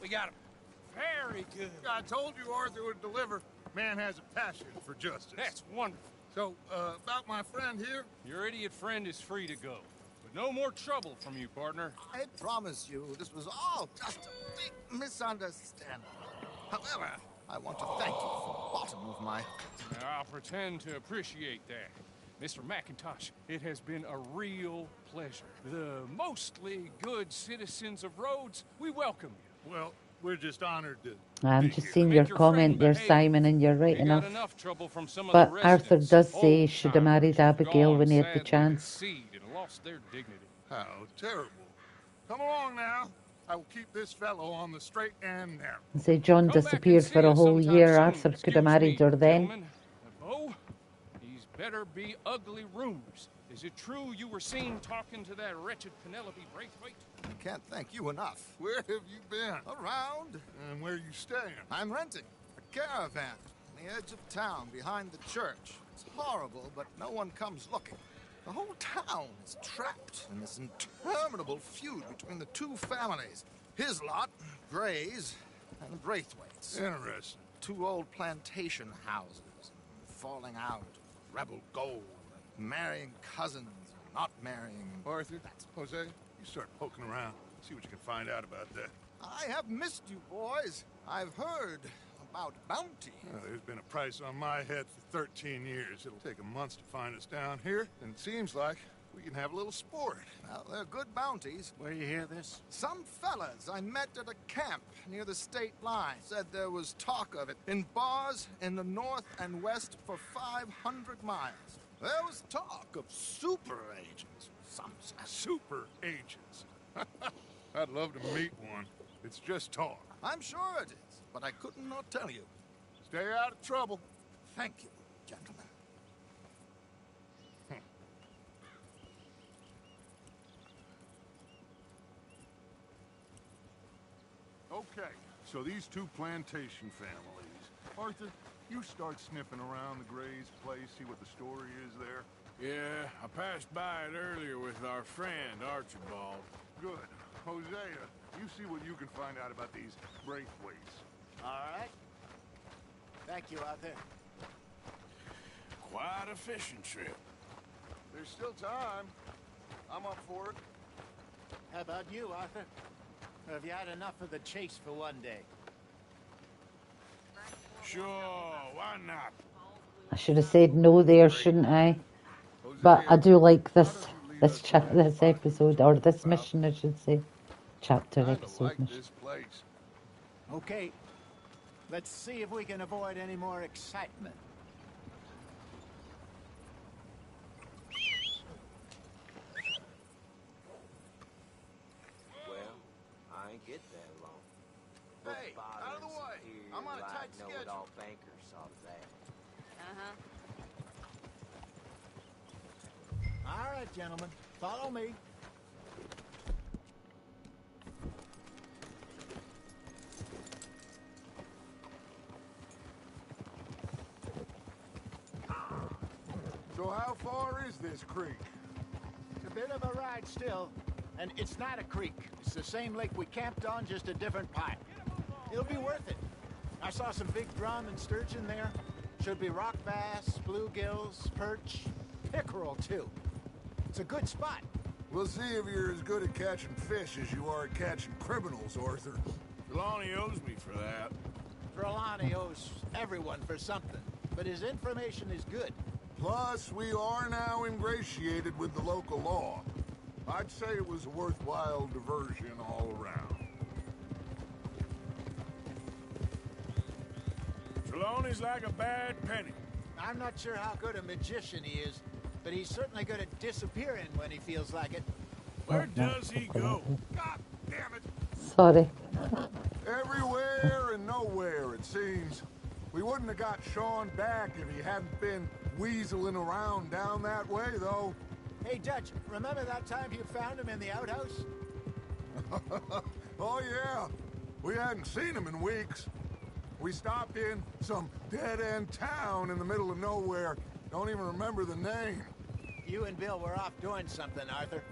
[SPEAKER 7] We got him. Very good.
[SPEAKER 11] I told you Arthur would deliver. Man has a passion for justice.
[SPEAKER 7] That's wonderful.
[SPEAKER 11] So, about my friend here?
[SPEAKER 7] Your idiot friend is free to go. But no more trouble from you, partner.
[SPEAKER 8] I promise you, this was all just a big misunderstanding. However, I want to thank you from the bottom of my...
[SPEAKER 7] I'll pretend to appreciate that. Mr. McIntosh, it has been a real pleasure. The mostly good citizens of Rhodes, we welcome you.
[SPEAKER 11] Well, we're just honored to...
[SPEAKER 1] I'm just seeing your comment there, Simon, and you're right
[SPEAKER 7] We
[SPEAKER 1] enough.
[SPEAKER 7] got enough trouble from some of
[SPEAKER 1] But
[SPEAKER 7] the
[SPEAKER 1] Arthur
[SPEAKER 7] residents.
[SPEAKER 1] does say he
[SPEAKER 7] Old
[SPEAKER 1] should have married
[SPEAKER 7] timers
[SPEAKER 1] Abigail
[SPEAKER 7] gone
[SPEAKER 1] when he had the
[SPEAKER 7] sadly to
[SPEAKER 1] chance.
[SPEAKER 7] seed and lost their dignity.
[SPEAKER 11] How terrible. Come along now. I will keep this fellow on the straight and narrow.
[SPEAKER 1] And say John disappeared for a whole year. Arthur could have married her then.
[SPEAKER 7] Bo, these better be ugly rumors. Is it true you were seen talking to that wretched Penelope Braithwaite?
[SPEAKER 8] I can't thank you enough.
[SPEAKER 11] Where have you been?
[SPEAKER 8] Around.
[SPEAKER 11] And where are you staying?
[SPEAKER 8] I'm renting a caravan on the edge of town behind the church. It's horrible, but no one comes looking. The whole town is trapped in this interminable feud between the two families. His lot, Gray's, and the Braithwaites.
[SPEAKER 11] Interesting.
[SPEAKER 8] Two old plantation houses, falling out, rebel gold, marrying cousins, not marrying...
[SPEAKER 11] Arthur, Jose, you start poking around. See what you can find out about that.
[SPEAKER 8] I have missed you, boys. I've heard about bounty.
[SPEAKER 11] There's been a price on my head for 13 years. It'll take a month to find us down here, and it seems like we can have a little sport.
[SPEAKER 8] Well, they're good bounties.
[SPEAKER 11] Where you hear this?
[SPEAKER 8] Some fellas I met at a camp near the state line said there was talk of it in bars in the north and west for 500 miles. There was talk of super agents. Some said.
[SPEAKER 11] Super agents. I'd love to meet one. It's just talk.
[SPEAKER 8] I'm sure it is, but I couldn't not tell you.
[SPEAKER 11] Stay out of trouble.
[SPEAKER 8] Thank you, gentlemen.
[SPEAKER 11] Okay, so these two plantation families. Arthur, you start sniffing around the Gray's place, see what the story is there.
[SPEAKER 3] Yeah, I passed by it earlier with our friend, Archibald.
[SPEAKER 11] Good. Hosea, you see what you can find out about these Braithwaites.
[SPEAKER 15] All right. Thank you, Arthur.
[SPEAKER 3] Quite a fishing trip.
[SPEAKER 11] There's still time. I'm up for it.
[SPEAKER 15] How about you, Arthur? Or have you had enough of the chase for one day?
[SPEAKER 3] Sure, why not?
[SPEAKER 1] I should have said no there, shouldn't I? But I do like this episode, or this mission, I should say. Chapter, episode, mission.
[SPEAKER 11] This place.
[SPEAKER 15] Okay. Let's see if we can avoid any more excitement.
[SPEAKER 6] Well, I ain't get that long.
[SPEAKER 11] Hey, out of the way. I'm on a tight schedule.
[SPEAKER 6] Know-it-all banker saw that.
[SPEAKER 15] All right, gentlemen. Follow me.
[SPEAKER 11] So how far is this creek?
[SPEAKER 15] It's a bit of a ride still. And it's not a creek. It's the same lake we camped on, just a different pipe. It'll be worth it. I saw some big drum and sturgeon there. Should be rock bass, bluegills, perch, pickerel too. It's a good spot.
[SPEAKER 11] We'll see if you're as good at catching fish as you are at catching criminals, Arthur.
[SPEAKER 3] Trelawney owes me for that.
[SPEAKER 15] Trelawney owes everyone for something, but his information is good.
[SPEAKER 11] Plus, we are now ingratiated with the local law. I'd say it was a worthwhile diversion all around.
[SPEAKER 3] Trelawney's like a bad penny.
[SPEAKER 15] I'm not sure how good a magician he is, but he's certainly good at disappearing when he feels like it.
[SPEAKER 3] Where does he go?
[SPEAKER 11] God damn it!
[SPEAKER 1] Sorry.
[SPEAKER 11] Everywhere and nowhere, it seems. We wouldn't have got Sean back if he hadn't been weaseling around down that way, though.
[SPEAKER 15] Hey, Dutch, remember that time you found him in the outhouse?
[SPEAKER 11] Oh, yeah. We hadn't seen him in weeks. We stopped in some dead-end town in the middle of nowhere. Don't even remember the name.
[SPEAKER 15] You and Bill were off doing something, Arthur.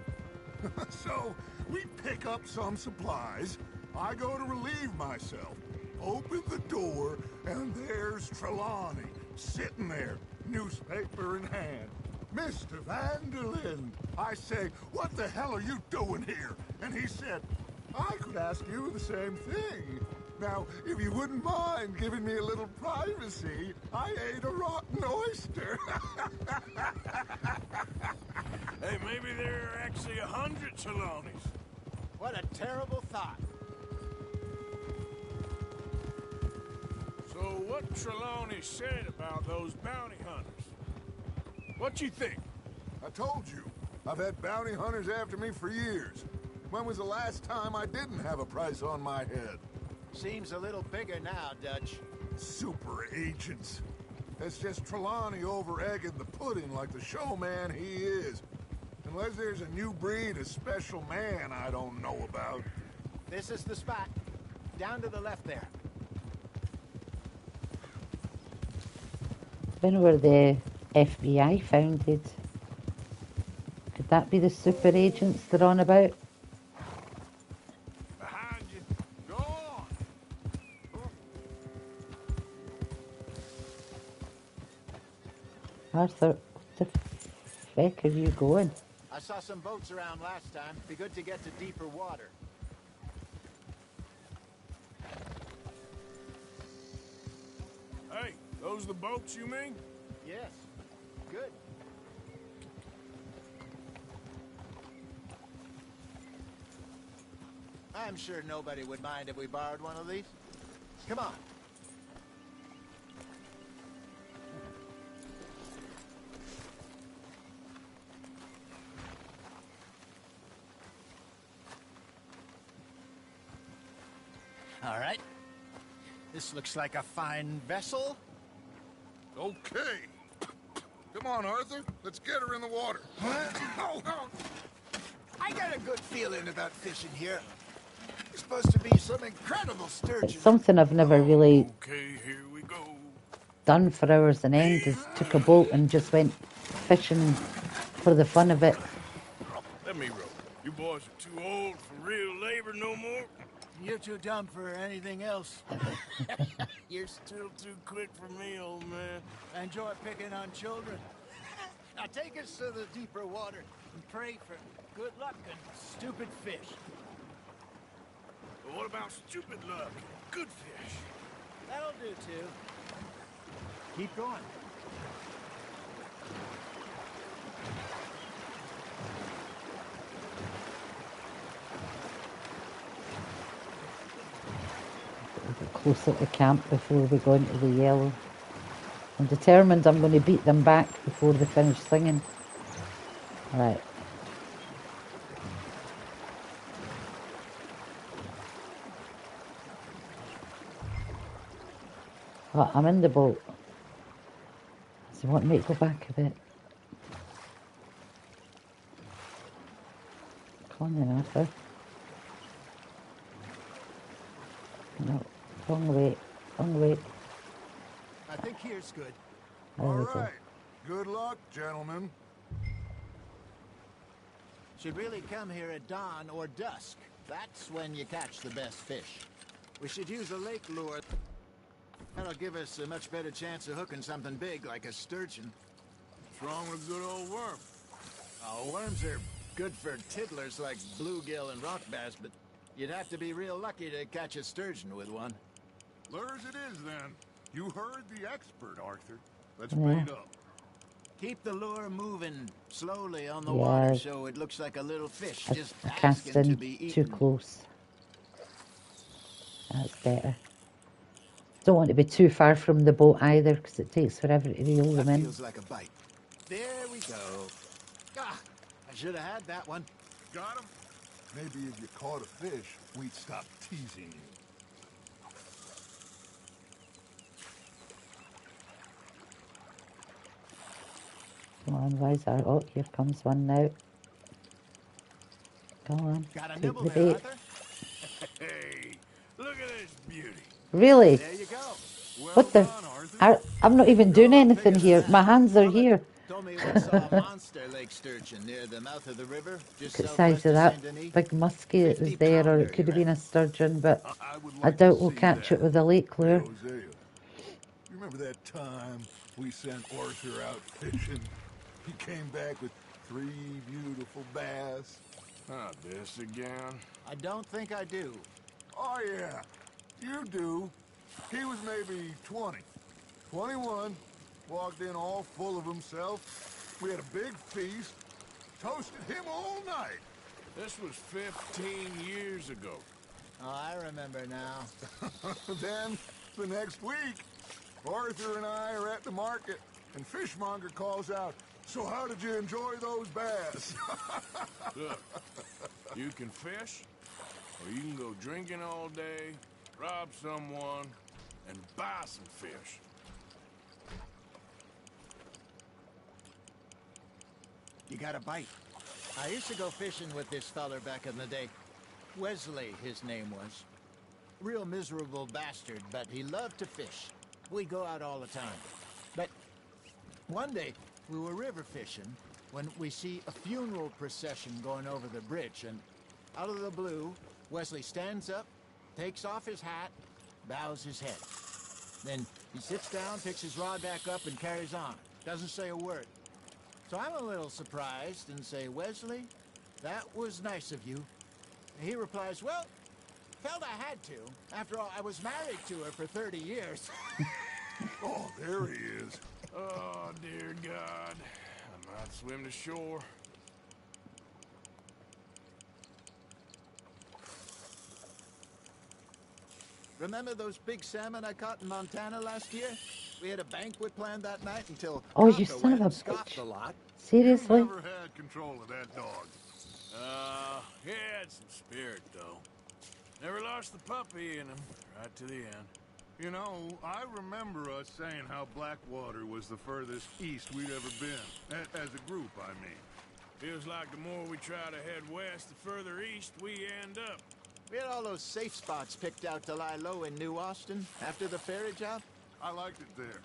[SPEAKER 11] So, we pick up some supplies. I go to relieve myself. Open the door, and there's Trelawney, sitting there, newspaper in hand. Mr. Vanderlyn. I say, what the hell are you doing here? And he said, I could ask you the same thing. Now, if you wouldn't mind giving me a little privacy, I ate a rotten oyster.
[SPEAKER 3] Hey, maybe there are actually 100 Trelawneys.
[SPEAKER 15] What a terrible thought.
[SPEAKER 3] So what Trelawney said about those bounty hunters? What you think?
[SPEAKER 11] I told you. I've had bounty hunters after me for years. When was the last time I didn't have a price on my head?
[SPEAKER 15] Seems a little bigger now, Dutch.
[SPEAKER 11] Super agents. It's just Trelawney over-egging the pudding like the showman he is. Unless there's a new breed of special man I don't know about.
[SPEAKER 15] This is the spot. Down to the left there.
[SPEAKER 1] When were the FBI founded? Could that be the super agents they're on about?
[SPEAKER 3] Behind you. Go on.
[SPEAKER 1] Arthur, what the feck are you going?
[SPEAKER 15] I saw some boats around last time. Be good to get to deeper water.
[SPEAKER 3] Hey, those the boats you mean?
[SPEAKER 15] Yes. Good. I'm sure nobody would mind if we borrowed one of these. Come on. All right. This looks like a fine vessel.
[SPEAKER 11] Okay. Come on, Arthur. Let's get her in the water.
[SPEAKER 15] I got a good feeling about fishing here. There's supposed to be some incredible sturgeon.
[SPEAKER 1] It's something I've never really
[SPEAKER 3] Okay, here we go.
[SPEAKER 1] done for hours on end is took a boat and just went fishing for the fun of it.
[SPEAKER 3] Let me row. You boys are too old for real labor no more.
[SPEAKER 15] You're too dumb for anything else.
[SPEAKER 3] You're still too quick for me, old man.
[SPEAKER 15] Enjoy picking on children. Now take us to the deeper water and pray for good luck and stupid fish.
[SPEAKER 3] But what about stupid luck? Good fish.
[SPEAKER 15] That'll do too. Keep going.
[SPEAKER 1] Get closer to camp before we go into the yellow. I'm determined I'm going to beat them back before they finish singing. Right. Oh, I'm in the boat. So you want me to go back a bit? Come on then, Arthur. No, wrong way, wrong way.
[SPEAKER 15] I think here's good.
[SPEAKER 1] There
[SPEAKER 11] All
[SPEAKER 1] we go.
[SPEAKER 11] right. Good luck, gentlemen.
[SPEAKER 15] Should really come here at dawn or dusk. That's when you catch the best fish. We should use a lake lure. That'll give us a much better chance of hooking something big like a sturgeon.
[SPEAKER 3] What's wrong with a good old worm?
[SPEAKER 15] Oh, worms are good for tiddlers like bluegill and rock bass, but you'd have to be real lucky to catch a sturgeon with one.
[SPEAKER 11] Lures it is, then. You heard the expert, Arthur. Let's bait up.
[SPEAKER 15] Keep the lure moving slowly on the water so it looks like a little fish just asking
[SPEAKER 1] Casting
[SPEAKER 15] to be
[SPEAKER 1] too
[SPEAKER 15] eaten.
[SPEAKER 1] close. That's better. Don't want to be too far from the boat either because it takes forever to reel them in.
[SPEAKER 15] Feels like a bite. There we go. Ah, I should have had that one.
[SPEAKER 11] Got him? Maybe if you caught a fish, we'd stop teasing you.
[SPEAKER 1] Come on, Liza. Oh, here comes one now. Go on,
[SPEAKER 15] Got a
[SPEAKER 1] take
[SPEAKER 15] nibble
[SPEAKER 1] the
[SPEAKER 15] there,
[SPEAKER 1] bait.
[SPEAKER 15] Arthur?
[SPEAKER 3] Hey, look at this beauty.
[SPEAKER 1] Really?
[SPEAKER 15] There you go.
[SPEAKER 1] What the? I'm not even doing anything here. My hands are here.
[SPEAKER 15] Told me we saw a monster lake sturgeon near the mouth of the river, just
[SPEAKER 1] Look at the
[SPEAKER 15] southwest
[SPEAKER 1] size of
[SPEAKER 15] of
[SPEAKER 1] that
[SPEAKER 15] Saint Denis.
[SPEAKER 1] big muskie that was there, or it could have been a sturgeon, but I doubt we'll catch it with a lake lure.
[SPEAKER 11] Hosea, you remember that time we sent Arthur out fishing? He came back with 3 beautiful bass.
[SPEAKER 3] Not this again.
[SPEAKER 15] I don't think I do.
[SPEAKER 11] Oh, yeah. You do. He was maybe 20. 21. Walked in all full of himself. We had a big feast. Toasted him all night.
[SPEAKER 3] This was 15 years ago.
[SPEAKER 15] Oh, I remember now.
[SPEAKER 11] Then, the next week, Arthur and I are at the market, and Fishmonger calls out, "So how did you enjoy those bass?"
[SPEAKER 3] Look, you can fish, or you can go drinking all day, rob someone, and buy some fish.
[SPEAKER 15] You got a bite. I used to go fishing with this feller back in the day. Wesley, his name was. Real miserable bastard, but he loved to fish. We go out all the time. But one day, we were river fishing when we see a funeral procession going over the bridge, and out of the blue, Wesley stands up, takes off his hat, bows his head. Then he sits down, picks his rod back up, and carries on. Doesn't say a word. So I'm a little surprised and say, "Wesley, that was nice of you." And he replies, "Well, felt I had to. After all, I was married to her for 30 years.
[SPEAKER 11] Oh, there he is.
[SPEAKER 3] Oh, dear God. I might swim to shore.
[SPEAKER 15] Remember those big salmon I caught in Montana last year? We had a banquet planned that night until
[SPEAKER 1] Oh, you
[SPEAKER 15] Papa
[SPEAKER 1] son
[SPEAKER 15] went
[SPEAKER 1] of a
[SPEAKER 15] and scoffed
[SPEAKER 1] bitch.
[SPEAKER 15] a lot.
[SPEAKER 1] Seriously?
[SPEAKER 11] You never had control of that dog.
[SPEAKER 3] He had some spirit, though. Never lost the puppy in him, right to the end.
[SPEAKER 11] You know, I remember us saying how Blackwater was the furthest east we'd ever been. As a group, I mean.
[SPEAKER 3] Feels like the more we try to head west, the further east we end up.
[SPEAKER 15] We had all those safe spots picked out to lie low in New Austin after the ferry job.
[SPEAKER 11] I liked it there.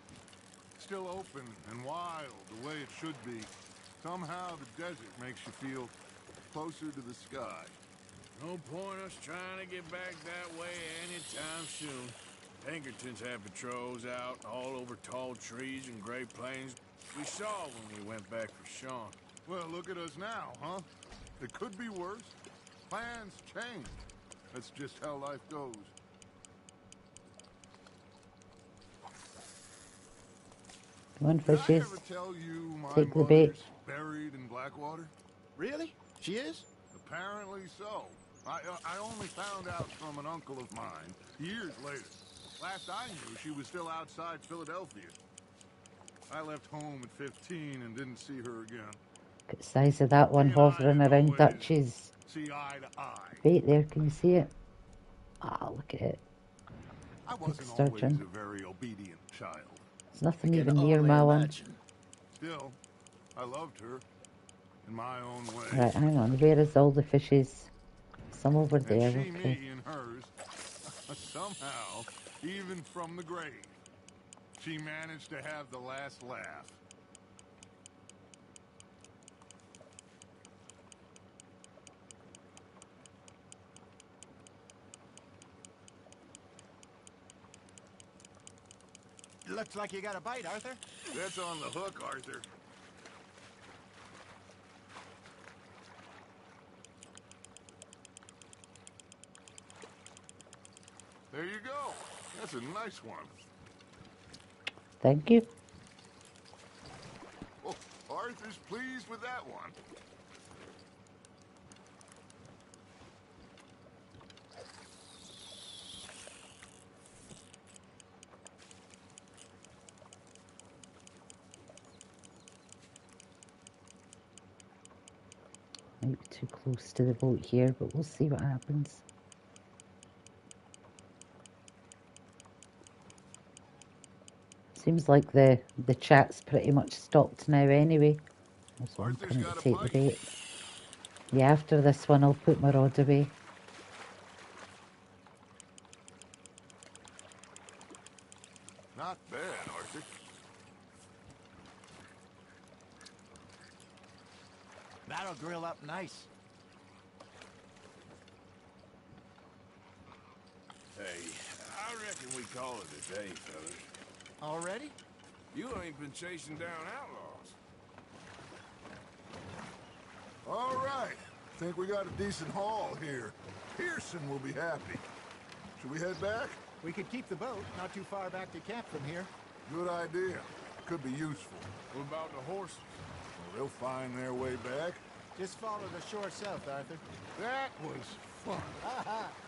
[SPEAKER 11] Still open and wild, the way it should be. Somehow the desert makes you feel closer to the sky.
[SPEAKER 3] No point us trying to get back that way anytime soon. Pinkertons have patrols out all over tall trees and Great Plains. We saw when we went back for Sean.
[SPEAKER 11] Well, look at us now, huh? It could be worse. Plans change. That's just how life goes.
[SPEAKER 1] Come on,
[SPEAKER 11] Did I
[SPEAKER 1] fishes.
[SPEAKER 11] ever tell you my
[SPEAKER 1] Take the bait.
[SPEAKER 11] mother's buried in Blackwater?
[SPEAKER 15] Really? She is?
[SPEAKER 11] Apparently so. I only found out from an uncle of mine years later. Last I knew, she was still outside Philadelphia. I left home at 15 and didn't see her again.
[SPEAKER 1] Look at the size of that one hovering around Dutch's
[SPEAKER 11] See eye to eye.
[SPEAKER 1] bait there. Can you see it? Ah, look at it.
[SPEAKER 11] I
[SPEAKER 1] Big
[SPEAKER 11] wasn't always
[SPEAKER 1] sturgeon.
[SPEAKER 11] a very obedient child.
[SPEAKER 1] There's nothing even near my one.
[SPEAKER 11] Still, I loved her in my own way.
[SPEAKER 1] Right, hang on. Where is all the fishes? Some over
[SPEAKER 11] And
[SPEAKER 1] there.
[SPEAKER 11] she,
[SPEAKER 1] Okay.
[SPEAKER 11] me, and hers. Somehow, even from the grave, she managed to have the last laugh.
[SPEAKER 15] Looks like you got a bite, Arthur.
[SPEAKER 11] That's on the hook, Arthur. There you go. That's a nice one.
[SPEAKER 1] Thank you.
[SPEAKER 11] Oh, Arthur's pleased with that one.
[SPEAKER 1] Might be too close to the boat here, but we'll see what happens. Seems like the chat's pretty much stopped now anyway. So I'm coming to take the bait. Yeah, after this one I'll put my rod away.
[SPEAKER 11] Not bad, Arthur.
[SPEAKER 15] That'll grill up nice.
[SPEAKER 3] Hey, I reckon we call it a day, fellas.
[SPEAKER 15] Already?
[SPEAKER 3] You ain't been chasing down outlaws.
[SPEAKER 11] All right. Think we got a decent haul here. Pearson will be happy. Should we head back?
[SPEAKER 15] We could keep the boat not too far back to camp from here.
[SPEAKER 11] Good idea. Could be useful.
[SPEAKER 3] What about the horses?
[SPEAKER 11] Well, they'll find their way back.
[SPEAKER 15] Just follow the shore south, Arthur.
[SPEAKER 11] That was fun.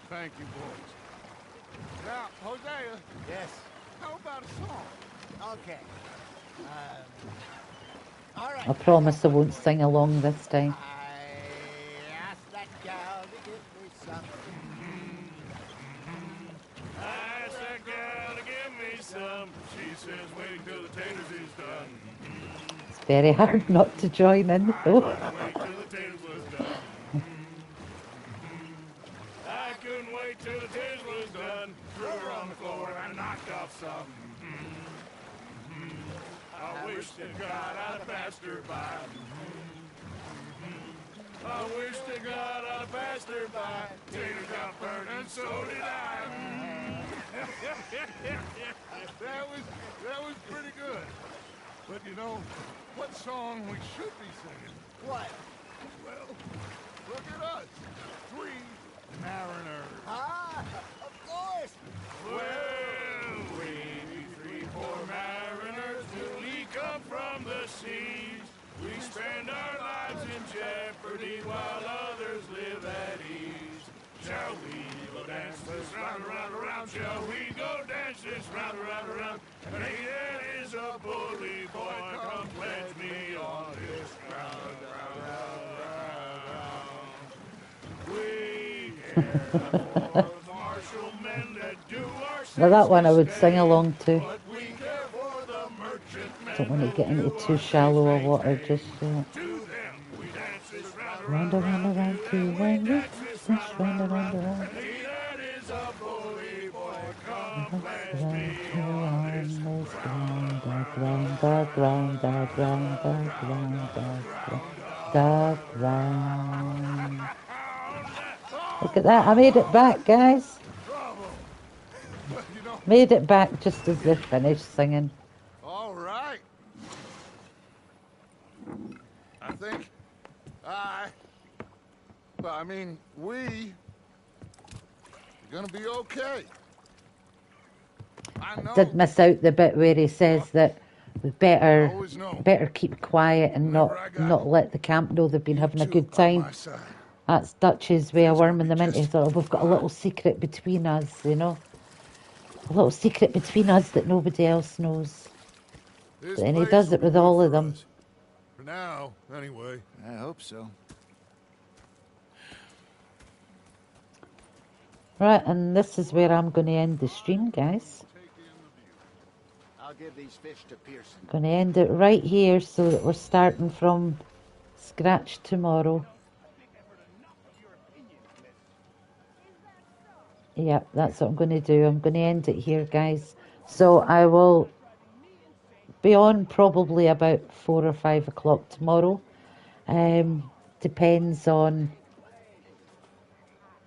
[SPEAKER 11] Thank you, boys. Now, Hosea.
[SPEAKER 15] Yes.
[SPEAKER 11] How about a song?
[SPEAKER 15] Okay. All right.
[SPEAKER 1] I promise I won't sing along this time.
[SPEAKER 15] I asked that gal to give me something.
[SPEAKER 3] I asked that gal to give me some. She says wait till the taters is done.
[SPEAKER 1] It's very hard not to join in though.
[SPEAKER 3] Wait till the taters was done. I couldn't wait till the taters was done. Threw her on the floor and I knocked off some. I wish to God I'd passed her by. I wish to God I'd passed her by. Tater got burned and so did I.
[SPEAKER 11] That was pretty good. But you know, what song we should be singing?
[SPEAKER 15] What?
[SPEAKER 11] Well, look at us. 3 mariners.
[SPEAKER 15] Ah, of course.
[SPEAKER 3] Well, we 3 poor mariners till we come from the seas. We spend our lives in jeopardy while others live at ease. Shall we go dance this round, around, around? Shall we go dance this round, around, around? And he that is a bully boy, come pledge me on this ground, round, round, round. We care for the martial men that do our
[SPEAKER 1] Now that one I would sing along to.
[SPEAKER 3] but we care for the merchant men.
[SPEAKER 1] Don't want to get into too shallow of water just yet. Round and round and round to round this round and round and round.
[SPEAKER 3] That is a bully boy, come
[SPEAKER 1] Let's
[SPEAKER 3] pledge me
[SPEAKER 1] round
[SPEAKER 3] on this
[SPEAKER 1] this ground. the ground, the ground, the ground, the ground, the ground. Look at that, I made it back, guys. Made it back just as they're finished singing.
[SPEAKER 11] All right. I think I mean, we are gonna be okay. I know.
[SPEAKER 1] Did miss out the bit where he says that we better keep quiet and not let the camp know they've been having a good time. That's Dutch's way of worming them into it. Oh, we've got a little secret between us, you know. A little secret between us that nobody else knows. And he does it with all of them.
[SPEAKER 11] For now, anyway.
[SPEAKER 15] I hope so.
[SPEAKER 1] Right, and this is where I'm going to end the stream, guys.
[SPEAKER 15] I'll give these fish to Pearson.
[SPEAKER 1] Going to end it right here so that we're starting from scratch tomorrow. Yep, that's what I'm going to do. I'm going to end it here, guys. So I will be on probably about 4 or 5 o'clock tomorrow. Depends on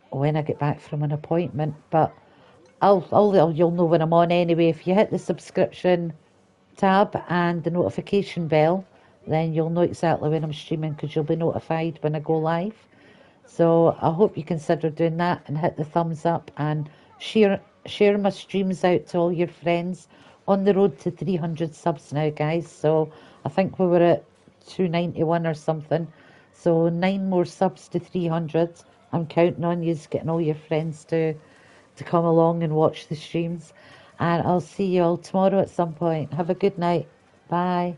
[SPEAKER 1] when I get back from an appointment, but you'll know when I'm on anyway. If you hit the subscription tab and the notification bell, then you'll know exactly when I'm streaming, because you'll be notified when I go live. So I hope you consider doing that and hit the thumbs up and share my streams out to all your friends. On the road to 300 subs now, guys. So I think we were at 291 or something. So 9 more subs to 300. I'm counting on you, getting all your friends to come along and watch the streams. And I'll see you all tomorrow at some point. Have a good night. Bye.